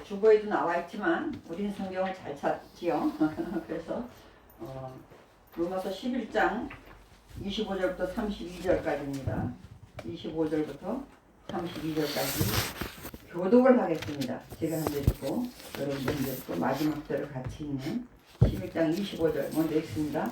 주보에도 나와 있지만 우린 성경을 잘 찾지요. 그래서 로마서 11장 25절부터 32절까지입니다. 25절부터 32절까지 교독을 하겠습니다. 제가 한 절 읽고 여러분들 읽고 마지막 절을 같이 읽는 11장 25절 먼저 읽습니다.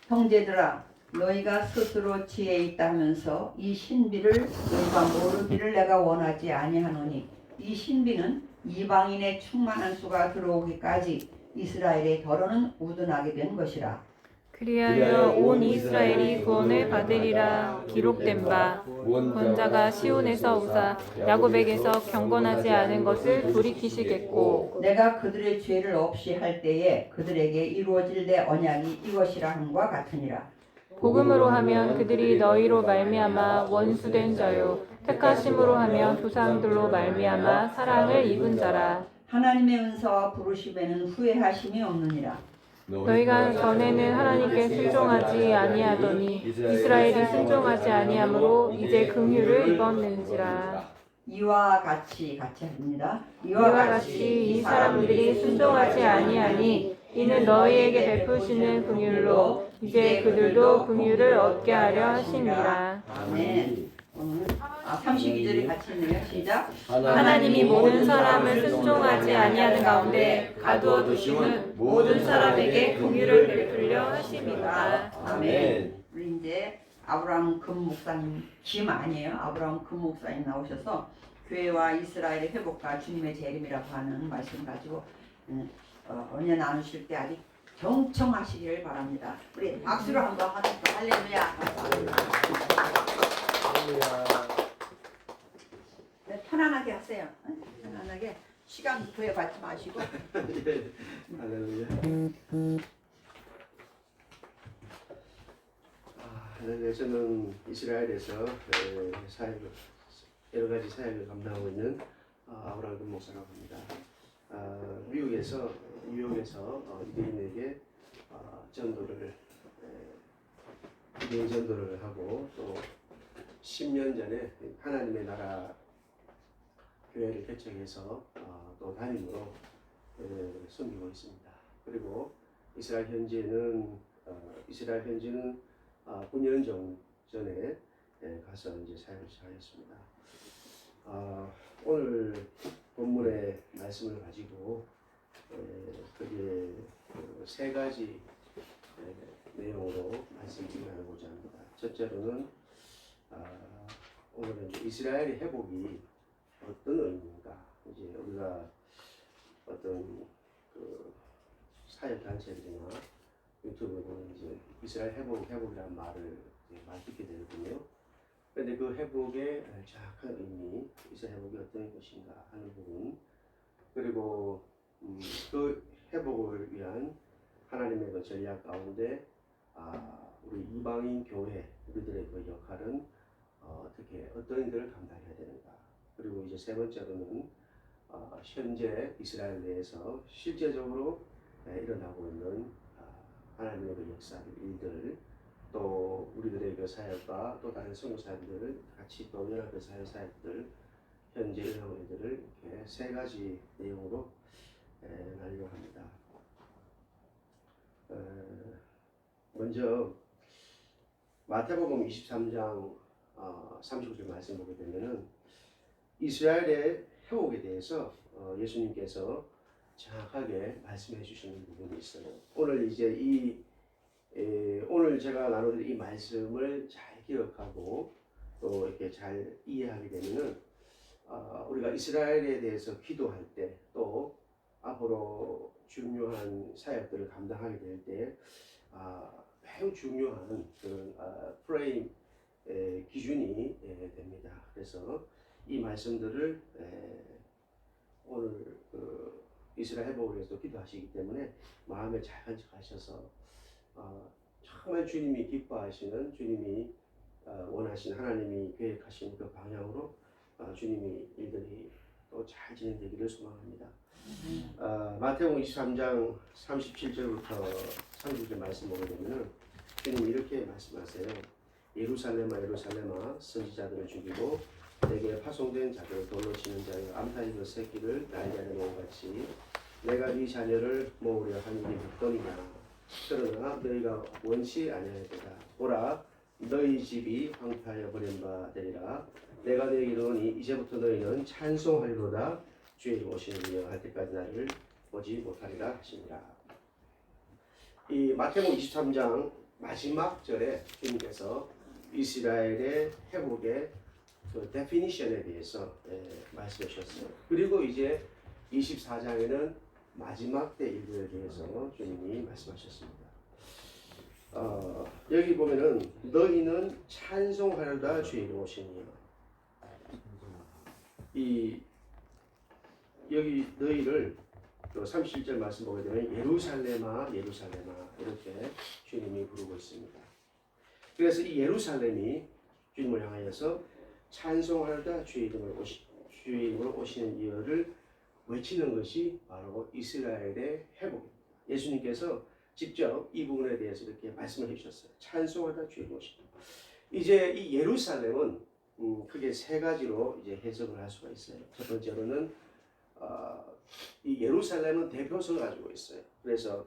형제들아 너희가 스스로 지혜 있다 하면서 이 신비를 너희가 모르기를 내가 원하지 아니하노니 이 신비는 이방인의 충만한 수가 들어오기까지 이스라엘의 덜어는 우둔하게 된 것이라. 그리하여 온 이스라엘이 구원을 받으리라 기록된 바 원자가 시온에서 오사 야곱에게서 경건하지 않은 것을 돌이키시겠고 내가 그들의 죄를 없이 할 때에 그들에게 이루어질 내 언약이 이것이라 함과 같으니라. 복음으로 하면 그들이 너희로 말미암아 원수된 자요 택하심으로 하면 조상들로 말미암아 사랑을 입은 자라. 하나님의 은사와 부르심에는 후회하심이 없느니라. 너희가 전에는 하나님께 순종하지 아니하더니 이스라엘이 순종하지 아니하므로 이제 긍휼을 입었는지라. 이와 같이 합니다. 이와 같이 이 사람들이 순종하지 아니하니 이는 너희에게 베푸시는 긍휼로 이제 그들도 긍휼을 얻게 하려 하심이라. 아멘. 오늘 32절이 같이 있네요. 시작. 하나님이 모든 사람을 순종하지 아니하는 가운데 가두어 두심은 모든 사람에게 긍휼을 베풀려 하심이라. 아멘. 우리 이제 아브라함 금 목사님 김 아니에요. 아브라함 금 목사님 나오셔서 교회와 이스라엘의 회복과 주님의 재림이라고 하는 말씀 가지고 언제 나누실 때 아주 경청하시기를 바랍니다. 우리 박수로 한번 하십시오. 할렐루야. 네, 편안하게 하세요. 편안하게 시간 부여받지 마시고. 할렐루야. 할렐루야. 저는 이스라엘에서 사역을 여러 가지 사역을 감당하고 있는 아브라함 금 목사라고 합니다. 미국에서 유대인에게 유대인 전도를 하고 또 10년 전에 하나님의 나라 교회를 개척해서 또 담임으로 섬기고 있습니다. 그리고 이스라엘 현지는 9년 전에 가서 이제 사역을 시작했습니다. 오늘 본문의 말씀을 가지고 거기에 세 가지 내용으로 말씀을 나누고자 합니다. 첫째로는 오늘은 이스라엘의 회복이 어떤 의미인가? 이제 우리가 어떤 그 사역 단체들이나 유튜브에 보면 이제 이스라엘 회복이라는 말을 많이 듣게 되거든요. 그런데 그 회복의 정확한 의미, 이스라엘 회복이 어떤 것인가 하는 부분, 그리고 그 회복을 위한 하나님의 그 전략 가운데 우리 이방인 교회 우리들의 그 역할은 어떻게 어떤 일들을 감당해야 되는가. 그리고 이제 세 번째로는 현재 이스라엘 내에서 실제적으로 일어나고 있는 하나님의 그 역사 일들, 또 우리들의 그 사역과 또 다른 선교사님들 같이 또 연합의 사역들 현재 일어나고 있는 일들을 이렇게 세 가지 내용으로 나누려고 합니다. 먼저 마태복음 23장 39절 말씀 보게 되면은 이스라엘의 회복에 대해서 예수님께서 정확하게 말씀해 주시는 부분이 있어요. 오늘 이제 오늘 제가 나눠드릴 이 말씀을 잘 기억하고 또 이렇게 잘 이해하게 되면은 우리가 이스라엘에 대해서 기도할 때 또 앞으로 중요한 사역들을 감당하게 될 때 매우 중요한 그런 프레임 기준이 됩니다. 그래서 이 말씀들을 오늘 이스라엘 회복을 위해서 기도하시기 때문에 마음에 잘 간직하셔서 정말 주님이 기뻐하시는, 주님이 원하시는, 하나님이 계획하신 그 방향으로 주님이 일들이 또 잘 진행되기를 소망합니다. 마태복음 23장 37절부터 30절 말씀 보게 되면은 주님이 이렇게 말씀하세요. 예루살렘아 예루살렘아 선지자들을 죽이고 내게 파송된 자들을 돌로 치는 자여 암탉이 그 새끼를 날개 안에 모은 같이 내가 네 자녀를 모으려 한 일이 몇더니냐. 그러나 너희가 원치 아니하였도다. 보라, 너희 집이 황폐하여 버린 바 되리라. 내가 너희에게 이르노니 이제부터 너희는 찬송하리로다. 주의 이름 오시느니여 할 때까지 나를 보지 못하리라 하시니라. 이 마태복음 23장 마지막 절에 주님께서 이스라엘의 회복의 그 데피니션에 대해서 말씀하셨어요. 그리고 이제 24장에는 마지막 때 일들에 대해서 주님이 말씀하셨습니다. 여기 보면은 너희는 찬송하려다 주의 이름 오시니, 이 여기 너희를 또 31절 말씀 보게 되면 예루살렘아 예루살렘아 이렇게 주님이 부르고 있습니다. 그래서 이 예루살렘이 주님을 향하여서 찬송하려다 주의 이름으로 오시는 이어를 외치는 것이 바로 이스라엘의 회복입니다. 예수님께서 직접 이 부분에 대해서 이렇게 말씀을 해주셨어요. 찬송하다 주의 이름 오시니. 이제 이 예루살렘은 크게 세 가지로 이제 해석을 할 수가 있어요. 첫 번째로는 이 예루살렘은 대표성을 가지고 있어요. 그래서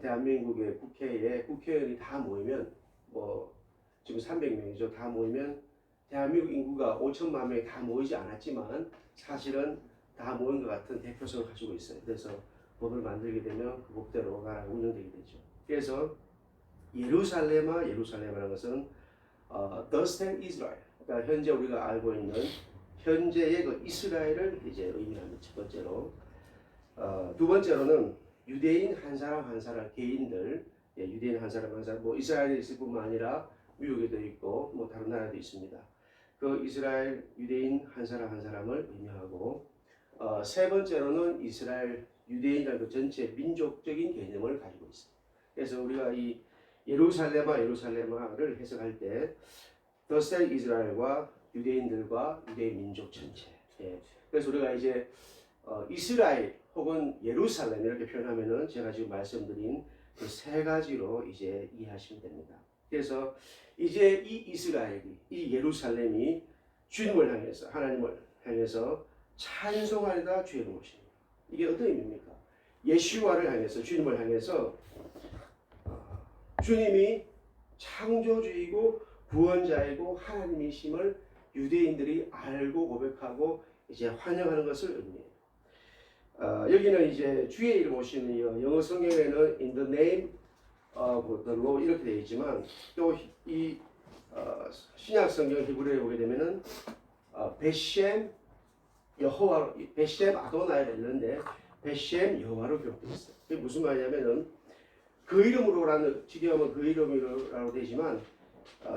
대한민국의 국회에 국회의원이 다 모이면 뭐 지금 300명이죠. 다 모이면 대한민국 인구가 5천만 명이 다 모이지 않았지만 사실은 다 모인 것 같은 대표성을 가지고 있어요. 그래서 법을 만들게 되면 그 법대로 나라가 운영되게 되죠. 그래서 예루살렘아 예루살렘이라는 것은 Thus stand Israel. 그러니까 현재 우리가 알고 있는 현재의 그 이스라엘을 이제 의미합니다. 첫 번째로. 두 번째로는 유대인 한 사람 한 사람 개인들, 유대인 한 사람 한 사람, 뭐 이스라엘에 있을 뿐만 아니라 미국에도 있고 뭐 다른 나라도 있습니다. 그 이스라엘 유대인 한 사람 한 사람을 의미하고, 세 번째로는 이스라엘 유대인이라는 그 전체 민족적인 개념을 가지고 있습니다. 그래서 우리가 이 예루살렘아 예루살렘아를 해석할 때 더셀 이스라엘과 유대인들과 유대인 민족 전체. 그래서 우리가 이제 이스라엘 혹은 예루살렘 이렇게 표현하면은 제가 지금 말씀드린 그 세 가지로 이제 이해하시면 됩니다. 그래서 이제 이 이스라엘이, 이 예루살렘이 주님을 향해서, 하나님을 향해서 찬송하리다 주의 이름 오십니다. 이게 어떤 의미입니까? 예수와를 향해서, 주님을 향해서 주님이 창조주이고 구원자이고 하나님이심을 유대인들이 알고 고백하고 이제 환영하는 것을 의미해요. 여기는 이제 주의 이름 오시는 영어 성경에는 in the name of the Lord 이렇게 되어 있지만 또 이 신약 성경 히브리어에 보게 되면은 베셈 여호와, 베셈 아도나이가 있는데 베셈 여호와로 기록되어 있어요. 그게 무슨 말이냐면은 그 이름으로라는, 직역하면 그 이름으로라고 되지만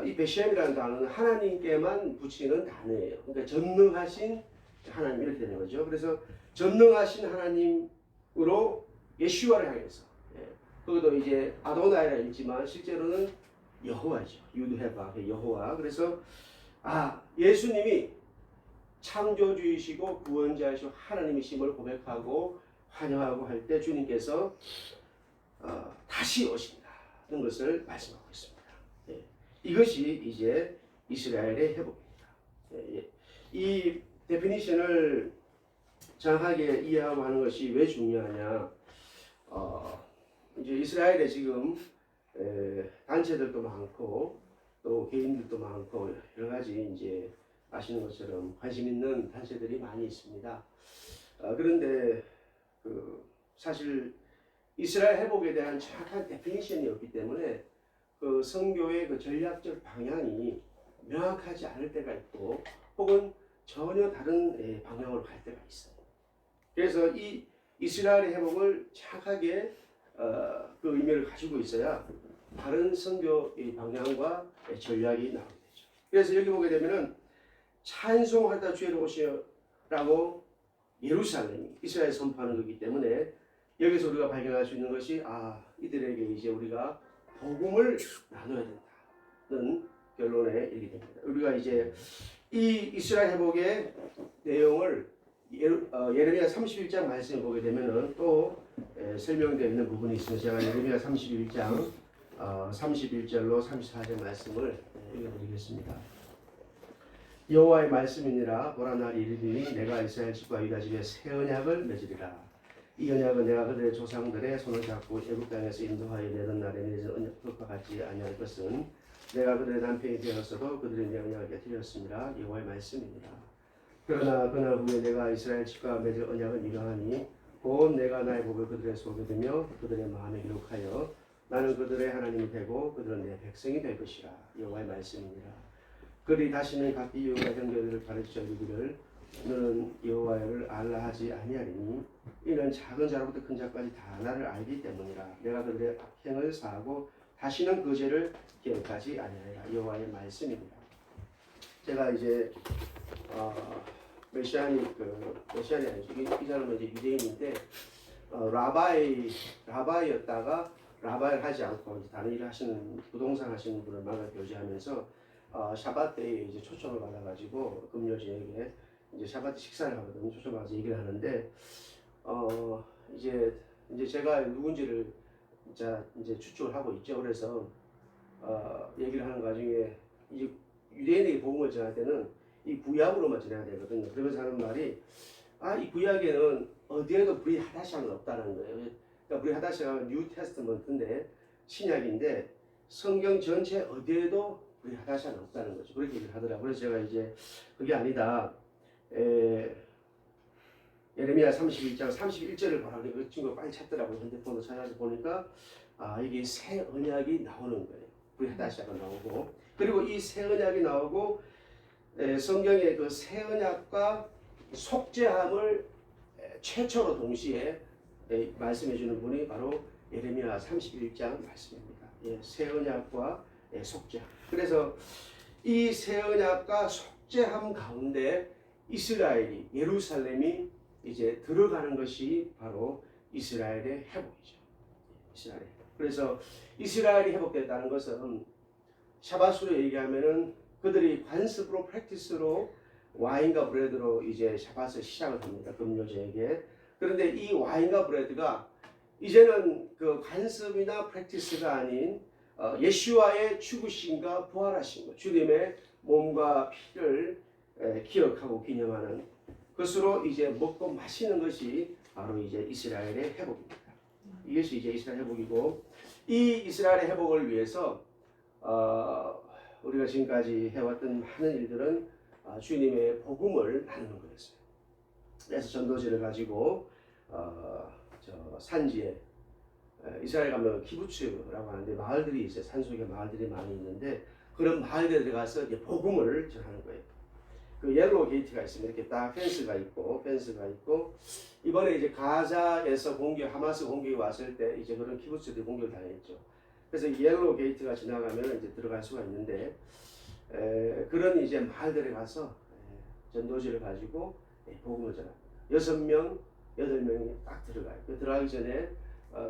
이 베셈이라는 단어는 하나님께만 붙이는 단어예요. 그러니까 전능하신 하나님 이렇게 되는 거죠. 그래서 전능하신 하나님으로 예수와를 향해서, 그것도 이제 아도나이라 있지만 실제로는 여호와죠. 유드헤바 여호와. 그래서 예수님이 창조주이시고 구원자이시고 하나님이심을 고백하고 환영하고 할 때 주님께서 다시 오신다는 것을 말씀하고 있습니다. 이것이 이제 이스라엘의 회복입니다. 이 데피니션을 정확하게 이해하고 하는 것이 왜 중요하냐? 이제 이스라엘에 지금 단체들도 많고 또 개인들도 많고 여러 가지 이제 아시는 것처럼 관심 있는 단체들이 많이 있습니다. 그런데 사실 이스라엘 회복에 대한 정확한 데피니션이 없기 때문에 그 선교의 그 전략적 방향이 명확하지 않을 때가 있고 혹은 전혀 다른 방향으로 갈 때가 있어요. 그래서 이 이스라엘의 회복을 정확하게 그 의미를 가지고 있어야 다른 선교의 방향과 전략이 나오게 되죠. 그래서 여기 보게 되면은 찬송하다 주의 이름 오시라고 예루살렘이 이스라엘 선포하는 거기 때문에 여기서 우리가 발견할 수 있는 것이 이들에게 이제 우리가 복음을 나눠야 된다는 결론에 이르게 됩니다. 우리가 이제 이 이스라엘 회복의 내용을 예레미야 31장 말씀을 보게 되면은 또 설명되어 있는 부분이 있습니다. 제가 예레미야 31장 31절로 34절 말씀을 읽어드리겠습니다. 여호와의 말씀이니라. 보라 날이 이르리니 내가 이스라엘 집과 유다 집에 새 언약을 맺으리라. 이 언약은 내가 그들의 조상들의 손을 잡고 애굽 땅에서 인도하여 내던 날에 맺은 언약과 같지 아니할 것은 내가 그들의 남편이 되었어도 그들이 내 언약을 깨뜨렸습니다. 여호와의 말씀이니라. 그러나 그날 후에 내가 이스라엘 집과 맺을 언약은 이러하니 곧 내가 나의 법을 그들의 속에 두며 그들의 마음에 기록하여 나는 그들의 하나님이 되고 그들은 내 백성이 될 것이라. 여호와의 말씀이니라. 그들이 다시는 각기 이웃과 형제들을 가르쳐 이르기를 너는 여호와를 알라 하지 아니하리니 이는 작은 자로부터 큰 자까지 다 나를 알기 때문이라. 내가 그들의 악행을 사하고 다시는 그 죄를 기억하지 아니하리라. 여호와의 말씀입니다. 제가 이제 메시아니 아니죠. 이 사람은 이제 유대인인데 라바이였다가 라바이를 하지 않고 이제 다른 일을 하시는 부동산 하시는 분을 만나 교제하면서 샤밧 때에 이제 초청을 받아가지고 금요 저녁에 이제 샤밧 식사를 하거든요. 초청받아서 얘기를 하는데 이제 제가 누군지를 이제 추측을 하고 있죠. 그래서 얘기를 하는 과정에 이제 유대인에게 복음을 전할 때는 이 구약으로만 전해야 되거든요. 그러면서 하는 말이 이 구약에는 어디에도 브리 하다샤는 없다는 거예요. 그러니까 브리 하다샤가 뉴 테스트먼트인데 신약인데 성경 전체 어디에도 브리 하다샤는 없다는 거죠. 그렇게 얘기를 하더라고요. 그래서 제가 이제 그게 아니다. 예레미야 31장 31절을 보라고 그 친구가 빨리 찾더라고요. 핸드폰으로 찾아서 보니까 이게 새 언약이 나오는 거예요. 브리 하다샤가 나오고 그리고 이 새 언약이 나오고 성경의 그 새 언약과 속죄함을 최초로 동시에 말씀해 주는 분이 바로 예레미야 31장 말씀입니다. 새 언약과 속죄함. 그래서 이 새 언약과 속죄함 가운데 이스라엘이 예루살렘이 이제 들어가는 것이 바로 이스라엘의 회복이죠. 이스라엘. 그래서 이스라엘이 회복됐다는 것은 샤밧으로 얘기하면은 그들이 관습으로 프랙티스로 와인과 브레드로 이제 샤밧을 시작을 합니다. 금요 저녁에. 그런데 이 와인과 브레드가 이제는 그 관습이나 프랙티스가 아닌 예수와의 죽으심과 부활하신 것, 주님의 몸과 피를 기억하고 기념하는 것으로 이제 먹고 마시는 것이 바로 이제 이스라엘의 회복입니다. 이것이 이제 이스라엘 회복이고 이 이스라엘의 회복을 위해서 우리가 지금까지 해왔던 많은 일들은 주님의 복음을 나누는 거였어요. 그래서 전도지를 가지고 저 산지에 이스라엘 가면 키부츠라고 하는데 마을들이 있어요. 산속에 마을들이 많이 있는데 그런 마을들에 들어가서 이제 복음을 전하는 거예요. 그 옐로우 게이트가 있으면 이렇게 딱 펜스가 있고 이번에 이제 가자에서 하마스 공격이 왔을 때 이제 그런 키부츠들이 공격을 당했죠. 그래서 옐로우 게이트가 지나가면 이제 들어갈 수가 있는데 그런 이제 마을들에 가서 전도지를 가지고 복음을 전합니다. 6명, 8명이 딱 들어가요. 들어가기 전에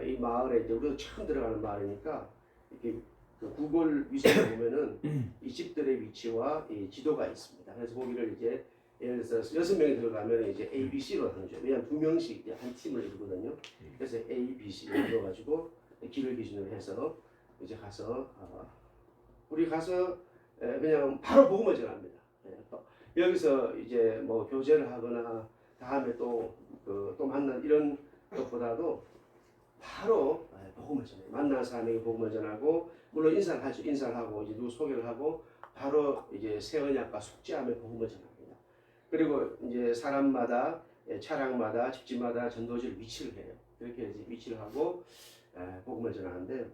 이 마을에 이제 우리도 처음 들어가는 마을이니까 이렇게 그 구글 위성을 보면은 이 집들의 위치와 이 지도가 있습니다. 그래서 거기를 이제 예를 들어서 6명이 들어가면 이제 A, B, C로 하는죠. 왜냐하면 2명씩 이제 한 팀을 이루거든요. 그래서 A, B, C를 이루어가지고 길을 기준으로 해서 이제 가서 우리 가서 그냥 바로 복음을 전합니다. 여기서 이제 뭐 교제를 하거나 다음에 또 만난 이런 것보다도 바로 복음을 전해요. 만난 사람에게 복음을 전하고 물론 인사를 하죠. 인사를 하고 이제 누구 소개를 하고 바로 이제 새 언약과 속죄함의 복음을 전합니다. 그리고 이제 사람마다 차량마다 집집마다 전도지를 위치를 해요. 그렇게 이제 위치를 하고 복음을 전하는데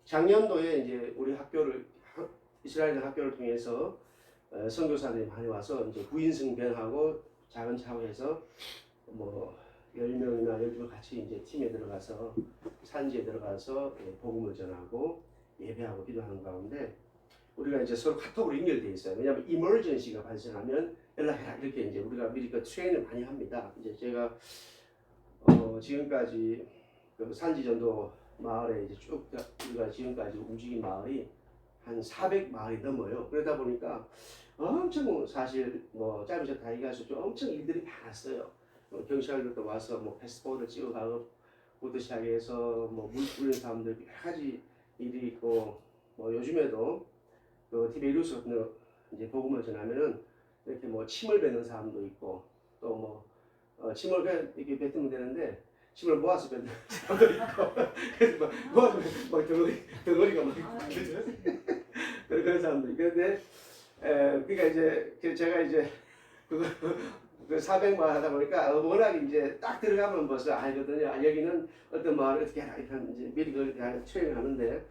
작년도에 이제 우리 이스라엘 학교를 통해서 선교사들이 많이 와서 이제 9인승 밴하고 작은 차로 해서 뭐 10명이나 12명 같이 이제 팀에 들어가서 산지에 들어가서 복음을 전하고 예배하고 기도하는 가운데 우리가 이제 서로 카톡으로 연결되어 있어요. 왜냐하면 이머전시가 발생하면 연락해라 이렇게 이제 우리가 미리 그 트레이닝을 많이 합니다. 이제 제가 지금까지 그 산지전도 마을에 이제 쭉 우리가 지금까지 움직인 마을이 한 400마을이 넘어요. 그러다 보니까 엄청 사실 뭐 짧으셔 다 얘기할 수 없죠. 엄청 일들이 많았어요. 경찰들도 와서 뭐 패스포트를 찍어가고 부터 시작해서 뭐 물 뿌리는 사람들 여러 가지 일이 있고 뭐 요즘에도 그 티베리우스 같은 이제 복음을 전하면은 이렇게 뭐 침을 뱉는 사람도 있고 또 뭐 침을 그냥 이렇게 뱉으면 되는데 침을 모아서 뱉는 사람도 있고 그래서 막 모아서 막 덩어리가 막 그런 사람도 있고 근데 그러니까 이제 제가 이제 그 400만 하다 보니까 워낙 이제 딱 들어가면 벌써 알거든요. 아, 여기는 어떤 말을 어떻게 해라 일단 이제 미리 그렇게 트레이닝하는데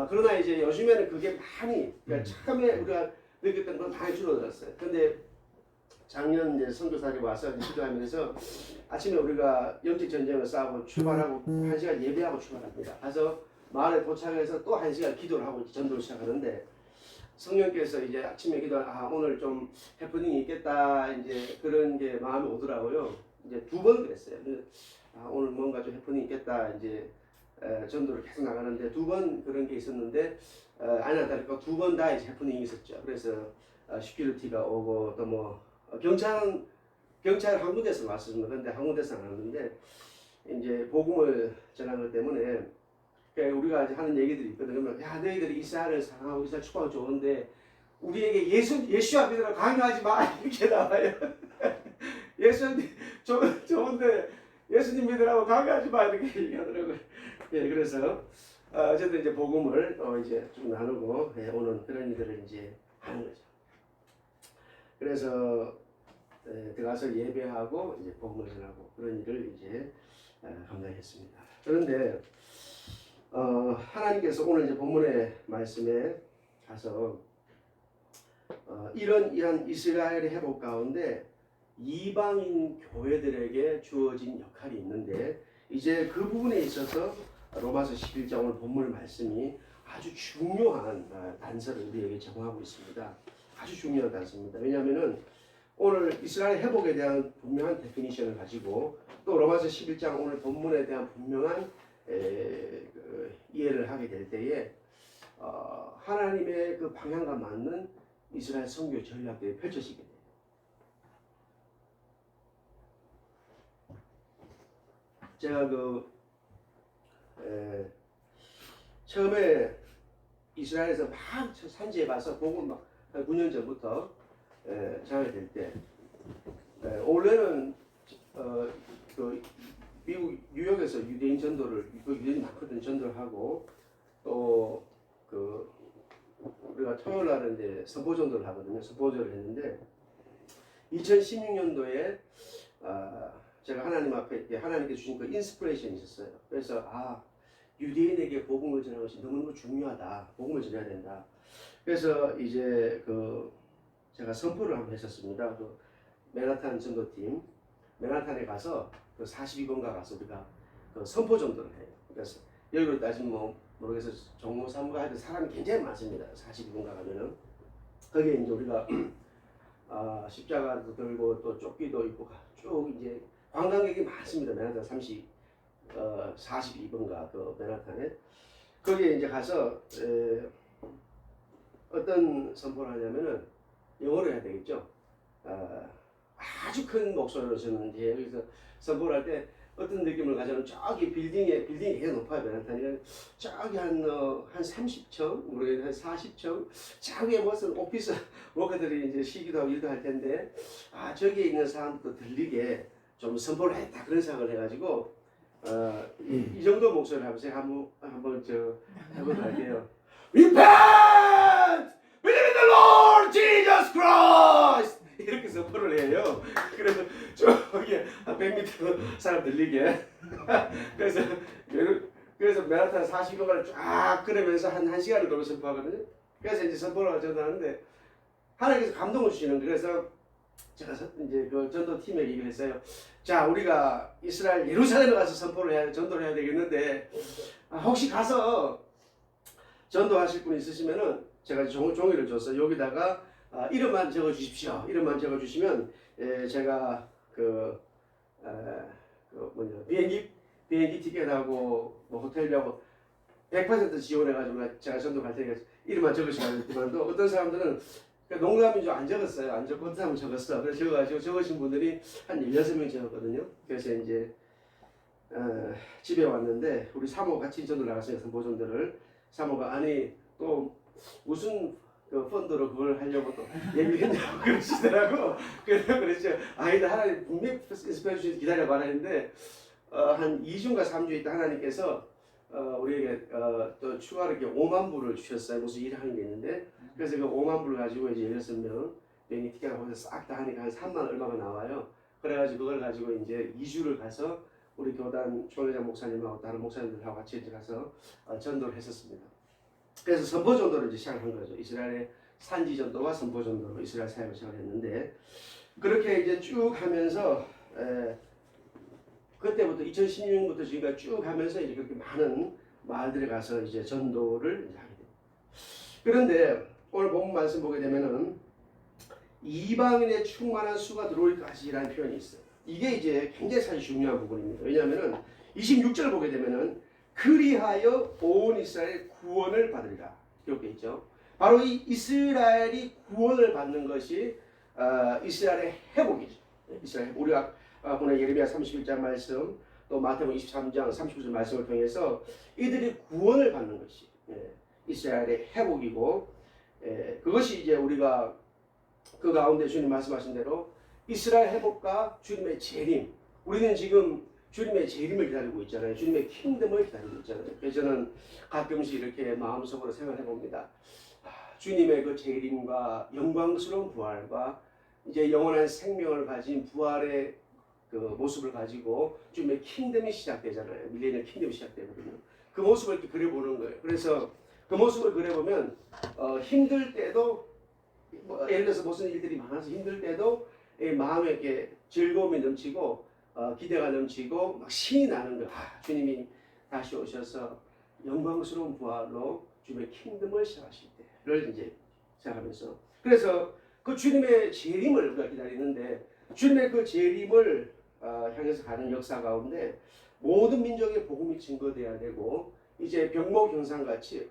그러나 이제 요즘에는 그게 많이 그러니까 처음에 우리가 느꼈던 건 많이 줄어들었어요. 근데 작년 이제 선교사님 와서 기도하면서 아침에 우리가 영적 전쟁을 싸우고 출발하고 1시간 예배하고 출발합니다. 가서 마을에 도착해서 또 1시간 기도를 하고 전도를 시작하는데 성령께서 이제 아침에 기도 오늘 좀 해프닝이 있겠다 이제 그런 게 마음에 오더라고요. 이제 2번 그랬어요. 오늘 뭔가 좀 해프닝이 있겠다 이제 전도를 계속 나가는데 2번 그런 게 있었는데 아니나 다를까 2번 다 이제 해프닝이 있었죠. 그래서 시큐리티가 오고 또 뭐 경찰 한 군데서 왔습니다. 그런데 한 군데서 안 왔는데 이제 복음을 전한 것 때문에 우리가 이제 하는 얘기들이 있거든요. 그러면 야 너희들이 이스라엘을 사랑하고 이스라엘 축복하고 좋은데 우리에게 예수와 믿으라고 강요하지 마 이렇게 나와요. 예수님 좋은데 예수님 믿으라고 강요하지 마 이렇게 얘기하더라고요. 예, 그래서 어쨌든 이제 복음을 이제 좀 나누고 오는 그런 일들을 이제 하는 거죠. 그래서 들어가서 예배하고 이제 복음을 전하고 그런 일을 이제 감당했습니다. 그런데 하나님께서 오늘 이제 본문의 말씀에 가서 이런 이스라엘의 회복 가운데 이방인 교회들에게 주어진 역할이 있는데 이제 그 부분에 있어서 로마서 11장 오늘 본문 말씀이 아주 중요한 단서를 우리에게 제공하고 있습니다. 아주 중요한 단서입니다. 왜냐하면은 오늘 이스라엘 회복에 대한 분명한 데피니션을 가지고 또 로마서 11장 오늘 본문에 대한 분명한 이해를 하게 될 때에 하나님의 그 방향과 맞는 이스라엘 선교 전략들이 펼쳐지게 돼요. 제가 처음에 이스라엘에서 막 산지에 가서 복음 막 9년 전부터 장을 될 때 원래는 그 미국 뉴욕에서 유대인 전도를 유대인이 많거든 전도를 하고 또 우리가 토요일 날은 이제 선포 전도를 하거든요. 선포전을 했는데 2016년도에 제가 하나님 앞에 하나님께 주신 그 인스피레이션이 있었어요. 그래서 유대인에게 복음을 전하는 것이 너무너무 중요하다. 복음을 전해야 된다. 그래서 이제 제가 선포를 한번 했었습니다. 그 맨하탄 전도팀 맨하탄에 가서 그 42번가 가서 우리가 그 선포 전도를 해요. 그래서 여기로 따지면 모르겠어요. 종로 사무가 하여튼 사람이 굉장히 많습니다. 42번가 가면은 거기에 이제 우리가 십자가도 들고 또 조끼도 입고 쭉 이제 관광객이 많습니다. 맨하탄 42번가 그 맨하탄에 거기에 이제 가서 어떤 선포를 하냐면은 영어로 해야 되겠죠. 아주 큰 목소리로 저는 이제 여기서 선포를 할 때 어떤 느낌을 가져는 저기 빌딩이 굉장히 높아요. 맨하탄이 저기 한 30층, 우리 한 40층, 저기에 무슨 오피스 워커들이 이제 쉬기도 하고 일도 할 텐데 저기에 있는 사람도 들리게 좀 선포를 했다 그런 생각을 해가지고 이 정도 목소리를 하면서 한번 해보도록 할게요. Repent! Believe in the Lord Jesus Christ! 이렇게 선포를 해요. 그래서 저기 한 100m 사람 들리게. 그래서 맨하탄 40번가를 쫙 걸으면서 한 1시간을 넘게 선포하거든요. 그래서 이제 선포를 전하는데 하나님께서 감동을 주시는 그래서 제가 이제 그 전도팀에 얘기를 했어요. 자, 우리가 이스라엘 예루살렘에 가서 전도를 해야 되겠는데 혹시 가서 전도하실 분 있으시면은 제가 종이를 줬어요. 여기다가 이름만 적어 주십시오. 이름만 적어 주시면 제가 비행기 티켓하고 뭐 호텔하고 100% 지원해가지고 제가 전도 갈 테니까 이름만 적으시면 되지만 또 어떤 사람들은 농담인 줄 안 적었어요. 안 적고 어떤 사람은 적었어. 그래서 적어가지고 적으신 분들이 한 16명 적었거든요. 그래서 이제 집에 왔는데 우리 사모 같이 전도 나갔어요. 선포전도를 사모가 아니 또 무슨 그 펀드로 그걸 하려고 또 예비했냐고 그러시더라고. 그래서 그랬죠. 아니다 하나님 분명히 인스피레이션 기다려봐라 했는데 한 2주인가 3주 있다 하나님께서 우리에게 또 추가로 이렇게 5만 불을 주셨어요. 무슨 일을 하는 게 있는데 그래서 그 5만 불을 가지고 이제 16명 명의 티켓을 거기서 싹 다 하니까 한 3만 얼마가 나와요. 그래가지고 그걸 가지고 이제 2주를 가서 우리 교단 총회장 목사님하고 다른 목사님들하고 같이 이제 가서 전도를 했었습니다. 그래서 선포 전도를 이제 시작한 거죠. 이스라엘의 산지 전도와 선포 전도로 이스라엘 사역을 시작했는데 그렇게 이제 쭉 하면서 그때부터 2016년부터 지금까지 쭉 하면서 이제 그렇게 많은 마을들에 가서 이제 전도를 이제 하게 됩니다. 그런데 오늘 본문 말씀 보게 되면은 이방인의 충만한 수가 들어올까지라는 표현이 있어요. 이게 이제 굉장히 사실 중요한 부분입니다. 왜냐하면은 26절 보게 되면은 그리하여 온 이스라엘 구원을 받으리라 이렇게 있죠. 바로 이 이스라엘이 구원을 받는 것이 이스라엘의 회복이죠. 이스라엘 우리가 보는 예레미야 31장 말씀 또 마태복음 23장 39절 말씀을 통해서 이들이 구원을 받는 것이 이스라엘의 회복이고 그것이 이제 우리가 그 가운데 주님 말씀하신 대로 이스라엘 회복과 주님의 재림 우리는 지금 주님의 재림을 기다리고 있잖아요. 주님의 킹덤을 기다리고 있잖아요. 그래서 저는 가끔씩 이렇게 마음속으로 생각해 봅니다. 주님의 그 재림과 영광스러운 부활과 이제 영원한 생명을 가진 부활의 그 모습을 가지고 주님의 킹덤이 시작되잖아요. 밀레니얼 킹덤이 시작되거든요. 그 모습을 이렇게 그려보는 거예요. 그래서 그 모습을 그려보면 힘들 때도 예를 들어서 무슨 일들이 많아서 힘들 때도 마음에 이렇게 즐거움이 넘치고 기대가 넘치고 막 신이 나는 거예요. 주님이 다시 오셔서 영광스러운 부활로 주님의 킹덤을 시작하실 때를 이제 생각하면서 그래서 그 주님의 재림을 우리가 기다리는데 주님의 그 재림을 향해서 가는 역사 가운데 모든 민족의 복음이 증거돼야 되고 이제 병목 현상같이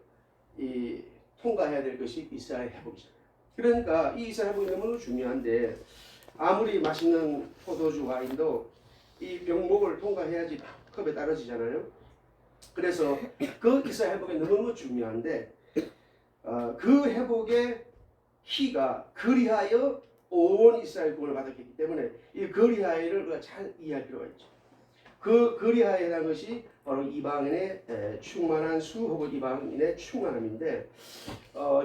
이 통과해야 될 것이 이스라엘 회복이잖아요. 그러니까 이 이스라엘 회복이 너무 중요한데 아무리 맛있는 포도주 와인도 이 병목을 통과해야지 컵에 떨어지잖아요. 그래서 그 이스라엘 회복이 너무 중요한데 그 회복의 키가 그리하여 온 이스라엘 구원을 받았기 때문에 이 그리하여를 우리가 잘 이해할 필요가 있죠. 그 그리하여라는 것이 바로 이방인의 충만한 수 혹은 이방인의 충만함인데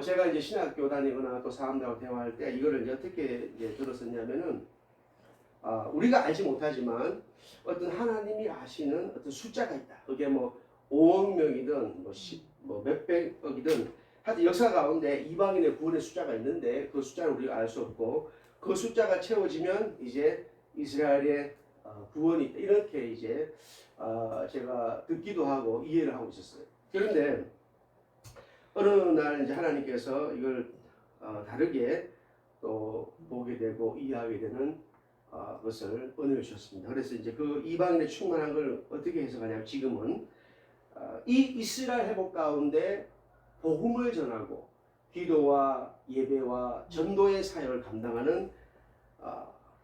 제가 이제 신학교 다니거나 또 사람들하고 대화할 때 이거를 이제 어떻게 이제 들었었냐면은 우리가 알지 못하지만 어떤 하나님이 아시는 어떤 숫자가 있다. 그게 뭐 5억 명이든 뭐 몇백억이든 하여튼 역사 가운데 이방인의 구원의 숫자가 있는데 그 숫자를 우리가 알 수 없고 그 숫자가 채워지면 이제 이스라엘의 구원이 있다. 이렇게 이제 제가 듣기도 하고 이해를 하고 있었어요. 그런데 어느 날 이제 하나님께서 이걸 다르게 또 보게 되고 이해하게 되는 것을 은혜를 주셨습니다. 그래서 이제 그 이방인의 충만한 걸 어떻게 해석하냐면 지금은 이 이스라엘 회복 가운데 복음을 전하고 기도와 예배와 전도의 사역을 감당하는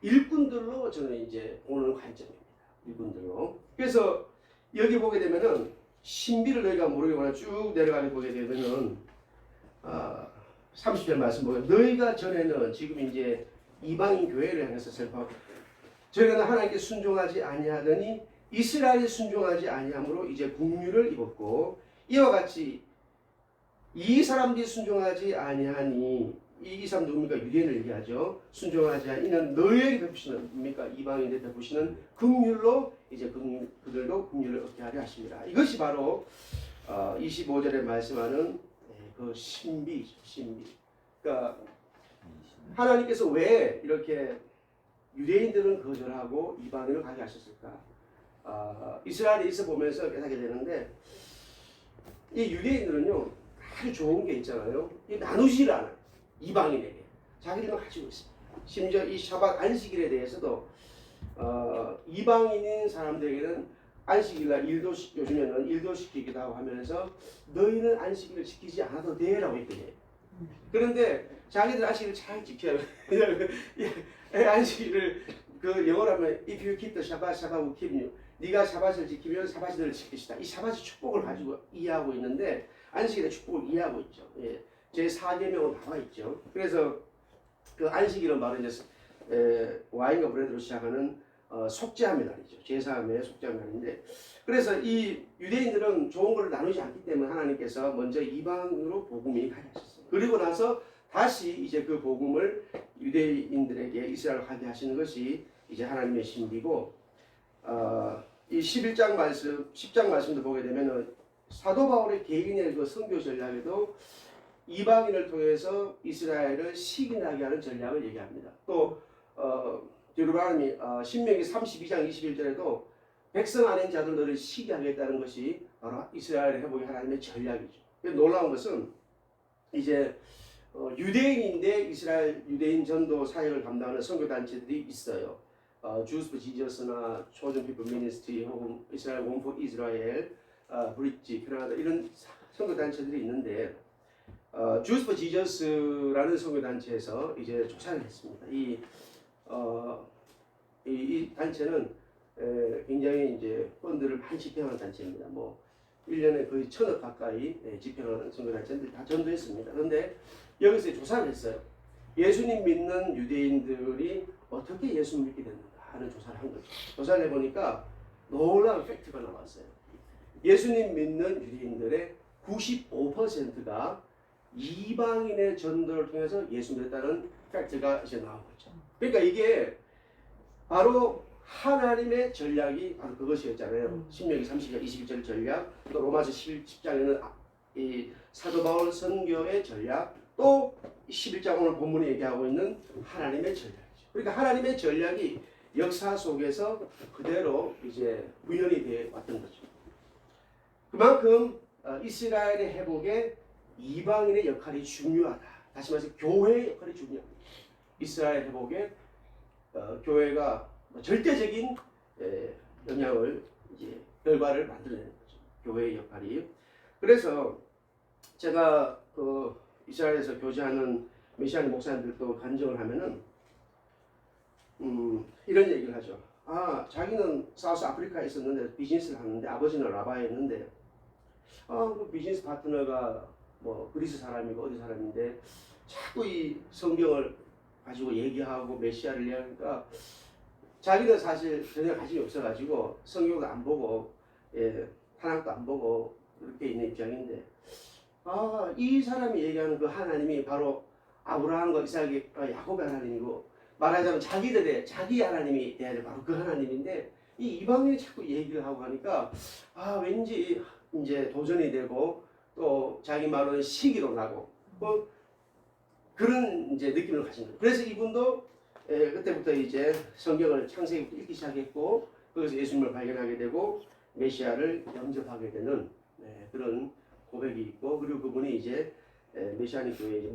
일꾼들로 저는 이제 보는 관점입니다. 일꾼들로. 그래서 여기 보게 되면은 신비를 너희가 모르겠거나 쭉 내려가게 보게 되면은 30절 말씀 보면 너희가 전에는 지금 이제 이방인 교회를 향해서 설파하고 저희는 하나님께 순종하지 아니하더니 이스라엘이 순종하지 아니함으로 이제 국류를 입었고 이와 같이 이 사람들이 순종하지 아니하니 이 사람 누굽니까? 유대인을 얘기하죠. 순종하지 아니 이는 너희에게 베푸시는 뭡니까? 이방인에 베푸시는 긍휼로 이제 그들도 긍휼을 얻게 하려 하십니다. 이것이 바로 25절에 말씀하는 그 신비죠. 신비. 그러니까 하나님께서 왜 이렇게 유대인들은 거절하고 이방인을 가게 하셨을까? 이스라엘에 있어 보면서 깨닫게 되는데 이 유대인들은요 아주 좋은 게 있잖아요. 나누지를 않아요. 이방인에게 자기들만 가지고 있습니다. 심지어 이 샤밧 안식일에 대해서도 이방인인 사람들에게는 안식일날 일도 요즘에는 일도 시키기도 하고 하면서 너희는 안식일을 지키지 않아도 돼라고 했거든요. 그런데 자기들 안식일을 잘 지켜요. 안식일을 그 영어로 하면 if you keep the Shabbat, Shabbat will keep you. 네가 샤밧을 지키면 샤밧이 너를 지키시다. 이 샤밧의 축복을 가지고 이해하고 있는데 안식일의 축복을 이해하고 있죠. 예. 제4계명으로 나와 있죠. 그래서 그 안식일은 바로 이제 와인과 브레드로 시작하는 속죄함의 날이죠. 제3의 속죄함의 날인데, 그래서 이 유대인들은 좋은 것을 나누지 않기 때문에 하나님께서 먼저 이방으로 복음이 가게 하셨어요. 그리고 나서 다시 이제 그 복음을 유대인들에게 이스라엘 가게 하시는 것이 이제 하나님의 신비고, 이 11장 말씀, 10장 말씀도 보게 되면은 사도 바울의 개인의 그 선교 전략에도 이방인을 통해서 이스라엘을 시기나게 하는 전략을 얘기합니다. 또 디도라미 신명기 32장 21절에도 백성 아닌 자들 너를 시기하겠다는 것이 바로 이스라엘의 회복의 하나님의 전략이죠. 놀라운 것은 이제 유대인인데 이스라엘 유대인 전도 사역을 감당하는 선교 단체들이 있어요. Jews for Jesus나 Chosen People Ministry 혹은 이스라엘 One for Israel, 브릿지, 캐나다 이런 선교 단체들이 있는데 Jews for Jesus라는 선교 단체에서 이제 조사를 했습니다. 이 단체는 굉장히 이제 펀드를 많이 집행하는 단체입니다. 뭐 1년에 거의 1,000억 가까이 집행하는 선교 단체들 다 전도했습니다. 그런데 여기서 조사를 했어요. 예수님 믿는 유대인들이 어떻게 예수 믿게 됐는가 하는 조사를 한 거죠. 조사를 해보니까 놀라운 팩트가 나왔어요. 예수님 믿는 유대인들의 95%가 이방인의 전도를 통해서 예수 믿었다는 팩트가 이제 나온 거죠. 그러니까 이게 바로 하나님의 전략이 바로 그것이었잖아요. 신명기 30장 21절 전략, 또 로마서 10장에는 이 사도 바울 선교의 전략, 또 11장 오늘 본문에 얘기하고 있는 하나님의 전략이죠. 그러니까 하나님의 전략이 역사 속에서 그대로 이제 구현이 되어 왔던 거죠. 그만큼 이스라엘의 회복에 이방인의 역할이 중요하다. 다시 말해서 교회의 역할이 중요합니다. 이스라엘 회복에 교회가 절대적인 영향을 이제 결과를 만들어내는 거죠. 교회의 역할이. 그래서 제가 그 이스라엘에서 교제하는 메시아니 목사님들도 간증을 하면은 이런 얘기를 하죠. 자기는 사우스 아프리카에 있었는데 비즈니스를 하는데 아버지는 라바였는데 그 비즈니스 파트너가 뭐 그리스 사람이고 어디 사람인데 자꾸 이 성경을 가지고 얘기하고 메시아를 이야기하니까 자기는 사실 전혀 관심이 없어가지고 성경도 안 보고 하나님도 안 보고 그렇게 있는 입장인데 이 사람이 얘기하는 그 하나님이 바로 아브라함과 이삭과 야곱의 하나님이고 말하자면 자기 하나님이 돼야 될 바로 그 하나님인데 이 이방인이 자꾸 얘기를 하고 하니까 왠지 이제 도전이 되고 또 자기 말로는 시기로 나고 뭐 그런 이제 느낌을 가진 거예요. 그래서 이분도 그때부터 이제 성경을 창세기부터 읽기 시작했고 거기서 예수님을 발견하게 되고 메시아를 영접하게 되는 그런 고백이 있고 그리고 그분이 이제 메시아닉 교회 이제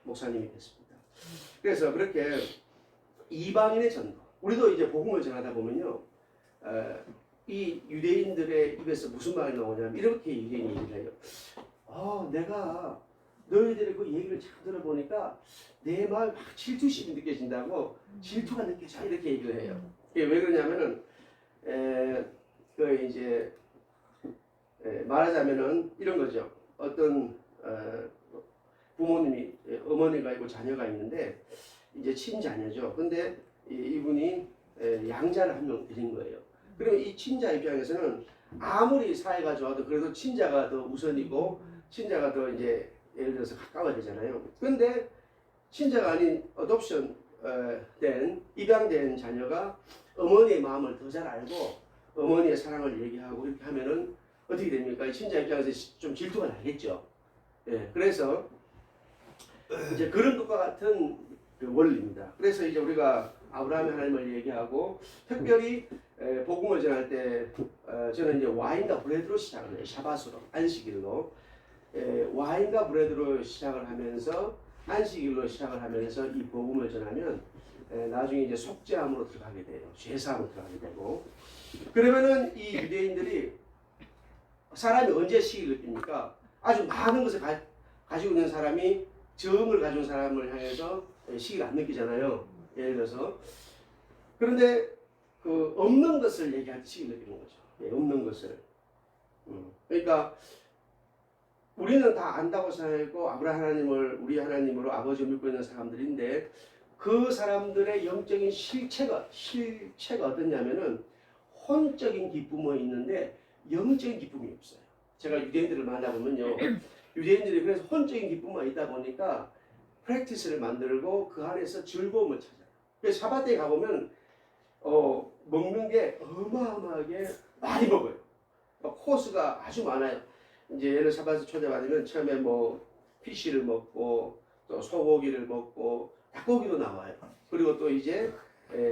목사님이 됐습니다. 그래서 그렇게 이방인의 전도 우리도 이제 복음을 전하다 보면요 이 유대인들의 입에서 무슨 말이 나오냐면 이렇게 얘기를 해요. 내가 너희들의 그 얘기를 잘 들어보니까 내 마음에 막 질투심이 느껴진다고 질투가 느껴져 이렇게 얘기를 해요. 이게 왜 그러냐면은 그 이제 말하자면은 이런 거죠. 어떤 부모님이 어머니가 있고 자녀가 있는데 이제 친자녀죠. 근데 이분이 양자를 한 명 드린 거예요. 그러면 이 친자 입장에서는 아무리 사이가 좋아도 그래도 친자가 더 우선이고 친자가 더 이제 예를 들어서 가까워야 되잖아요. 근데 친자가 아닌 어뎁션 된 입양된 자녀가 어머니의 마음을 더 잘 알고 어머니의 사랑을 얘기하고 이렇게 하면은 어떻게 됩니까? 친자 입장에서 좀 질투가 나겠죠. 그래서 이제 그런 것과 같은 그 원리입니다. 그래서 이제 우리가 아브라함의 하나님을 얘기하고 특별히 복음을 전할 때 저는 이제 와인과 브레드로 시작을 해요. 샤바스로 안식일로 와인과 브레드로 시작을 하면서 안식일로 시작을 하면서 이 복음을 전하면 나중에 이제 속죄함으로 들어가게 돼요. 죄사함으로 들어가게 되고 그러면은 이 유대인들이 사람이 언제 시기를 느낍니까? 아주 많은 것을 가지고 있는 사람이 정을 가진 사람을 향해서 시기를 안 느끼잖아요. 예를 들어서 그런데 그 없는 것을 얘기할 때 시기를 느끼는 거죠. 없는 것을. 그러니까 우리는 다 안다고 생각하고 아브라함 하나님을 우리 하나님으로 아버지 믿고 있는 사람들인데 그 사람들의 영적인 실체가 어떠냐면은 혼적인 기쁨은 있는데 영적인 기쁨이 없어요. 제가 유대인들을 만나보면요, 유대인들이 그래서 혼적인 기쁨만 있다 보니까 프랙티스를 만들고 그 안에서 즐거움을 찾아요. 그래서 샤bat 때 가보면 먹는 게 어마어마하게 많이 먹어요. 코스가 아주 많아요. 이제 얘를 샤bat에 초대받으면 처음에 뭐 피쉬를 먹고 또 소고기를 먹고 닭고기도 나와요. 그리고 또 이제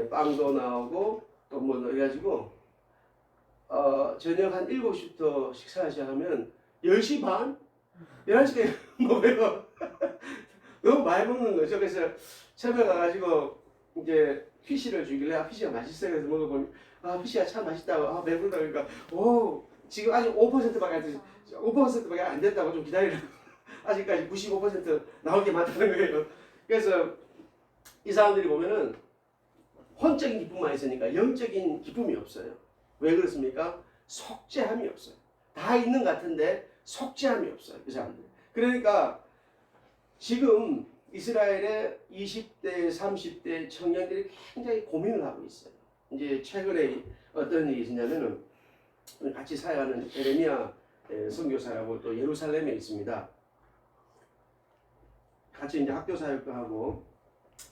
빵도 나오고 또 뭐 그래가지고 저녁 한 7시부터 식사를 시작하면 10시 반? 11시까지 먹어요. 너무 많이 먹는 거죠. 그래서 처음에 가가지고 이제 피쉬를 주길래 피쉬가 맛있어요. 그래서 먹어보니 피쉬가 참 맛있다고 배부르다 그러니까 지금 아직 5%밖에 안 됐다고 좀 기다리라고 아직까지 95% 나올 게 많다는 거예요. 그래서 이 사람들이 보면은 혼적인 기쁨만 있으니까 영적인 기쁨이 없어요. 왜 그렇습니까? 속죄함이 없어요. 다 있는 것 같은데 속죄함이 없어요. 그 사람들. 그러니까 지금 이스라엘의 20대, 30대 청년들이 굉장히 고민을 하고 있어요. 이제 최근에 어떤 일이 있었냐면은 같이 사역하는 에레미야 선교사라고 또 예루살렘에 있습니다. 같이 이제 학교 사역도 하고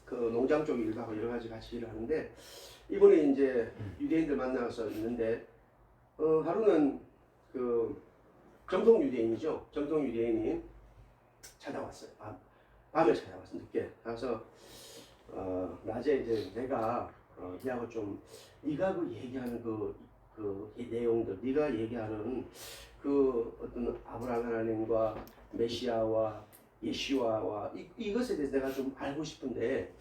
그 농장 쪽 일도 하고 여러 가지 같이 일을 하는데 이번에 이제 유대인들 만나서 있는데 하루는 그 정통 유대인이죠. 정통 유대인이 찾아왔어요. 밤에 찾아왔어요. 늦게. 그래서 낮에 이제 내가 네하고 좀 네가 그 얘기하는 그 내용들, 네가 얘기하는 그 어떤 아브라함 하나님과 메시아와 예시와와 이것에 대해서 내가 좀 알고 싶은데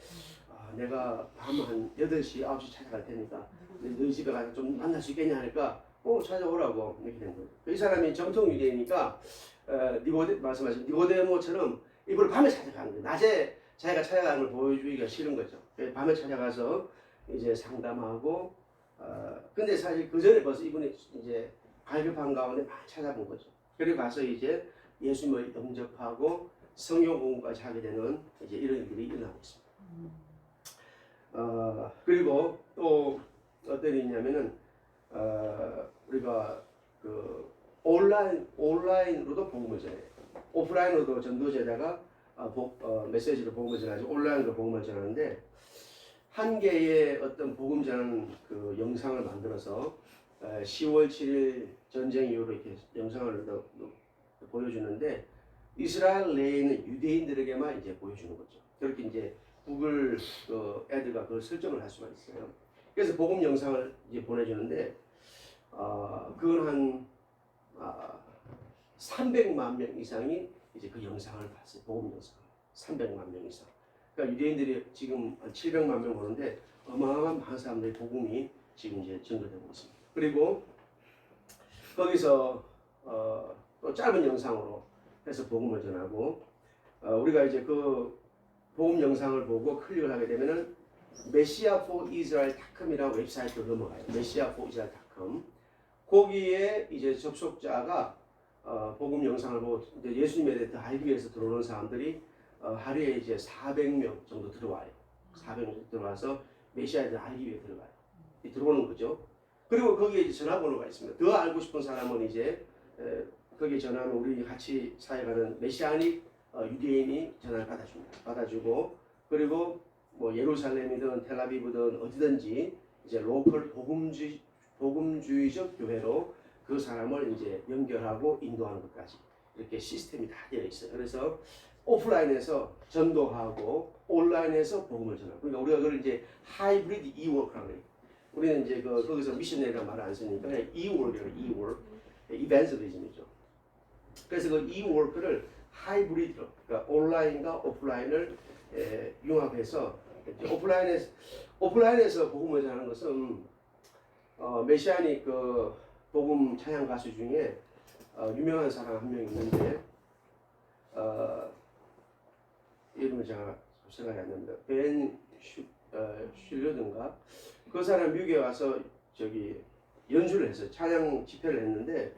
내가 밤 한 8시, 9시 찾아갈 테니까 너희 집에 가서 좀 만날 수 있겠냐 하니까 찾아오라고 이렇게 된 거예요. 이 사람이 정통 유대이니까 말씀하신 니고데모처럼 이분을 밤에 찾아가는 거예요. 낮에 자기가 찾아가는 걸 보여주기가 싫은 거죠. 밤에 찾아가서 이제 상담하고 근데 사실 그 전에 벌써 이분이 이제 갈급한 가운데 많이 찾아본 거죠. 그리고 가서 이제 예수님을 영접하고 성경 공부까지 하게 되는 이제 이런 일들이 일어나고 있습니다. 그리고 또 어떤 일이 있냐면은 우리가 그 온라인으로도 복음을 전해요. 오프라인으로도 전도제자가 메시지로 복음을 전하지 온라인으로 복음을 전하는데 한 개의 어떤 복음 전하는 그 영상을 만들어서 10월 7일 전쟁 이후로 이렇게 영상을 보여주는데 이스라엘 내에 있는 유대인들에게만 이제 보여주는 거죠. 그렇게 이제 구글 애들과 그걸 설정을 할 수가 있어요. 그래서 복음 영상을 이제 보내주는데 그건 한 300만 명 이상이 이제 그 영상을 봤어요. 복음 영상 300만 명 이상. 그러니까 유대인들이 지금 한 700만 명 보는데 어마어마한 많은 사람들의 복음이 지금 이제 전도되고 있습니다. 그리고 거기서 또 짧은 영상으로 해서 복음을 전하고 우리가 이제 그 복음 영상을 보고 클릭을 하게 되면은 messiaforisrael.com이라는 웹사이트로 넘어가요. messiaforisrael.com. 거기에 이제 접속자가 복음 영상을 보고 이제 예수님에 대해 더 알기 위해서 들어오는 사람들이 하루에 이제 400명 정도 들어와요. 400명 들어와서 메시아에 대해 알기 위해 들어가요. 들어오는 거죠. 그리고 거기에 이제 전화번호가 있습니다. 더 알고 싶은 사람은 이제 거기에 전화하면 우리 같이 사역하는 메시아닉 유대인이 전화를 받아주고 그리고 뭐 예루살렘이든 텔아비브든 어디든지 이제 로컬 복음주의적 교회로 그 사람을 이제 연결하고 인도하는 것까지 이렇게 시스템이 다 되어 있어요. 그래서 오프라인에서 전도하고 온라인에서 복음을 전하고 그러니까 우리가 그걸 이제 하이브리드 이워크라고 해요. 우리는 이제 거기서 미셔너리라는 말을 안 쓰니까 이워크예요. 이워크 이벤저리즘이죠. 그래서 그 이워크를 하이브리드로 그러니까 온라인과 오프라인을 융합해서 오프라인에서 복음을 전하는 것은 메시아닉 그 복음 찬양 가수 중에 유명한 사람 한 명 있는데 이름을 제가 생각이 안 납니다. 벤 슐러든가 그 사람 미국에 와서 저기 연주를 했어요. 찬양 집회를 했는데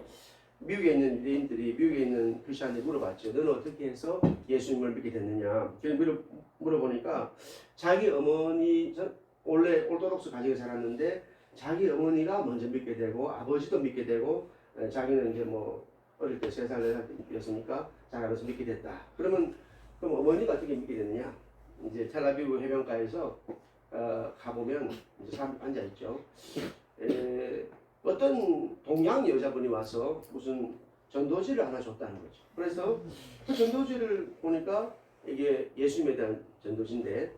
미국에 있는 유대인들이 미국에 있는 크리스천한테 물어봤죠. 너는 어떻게 해서 예수님을 믿게 됐느냐. 그래서 물어보니까 자기 어머니 원래 올도록스 가정에 살았는데 자기 어머니가 먼저 믿게 되고 아버지도 믿게 되고 자기는 이제 뭐 어릴 때 3살 4살 때였으니까 자라면서 믿게 됐다. 그럼 어머니가 어떻게 믿게 됐느냐. 이제 텔아비브 해변가에서 가보면 이제 사람이 앉아 있죠. 어떤 동양 여자분이 와서 무슨 전도지를 하나 줬다는 거죠. 그래서 그 전도지를 보니까 이게 예수님에 대한 전도지인데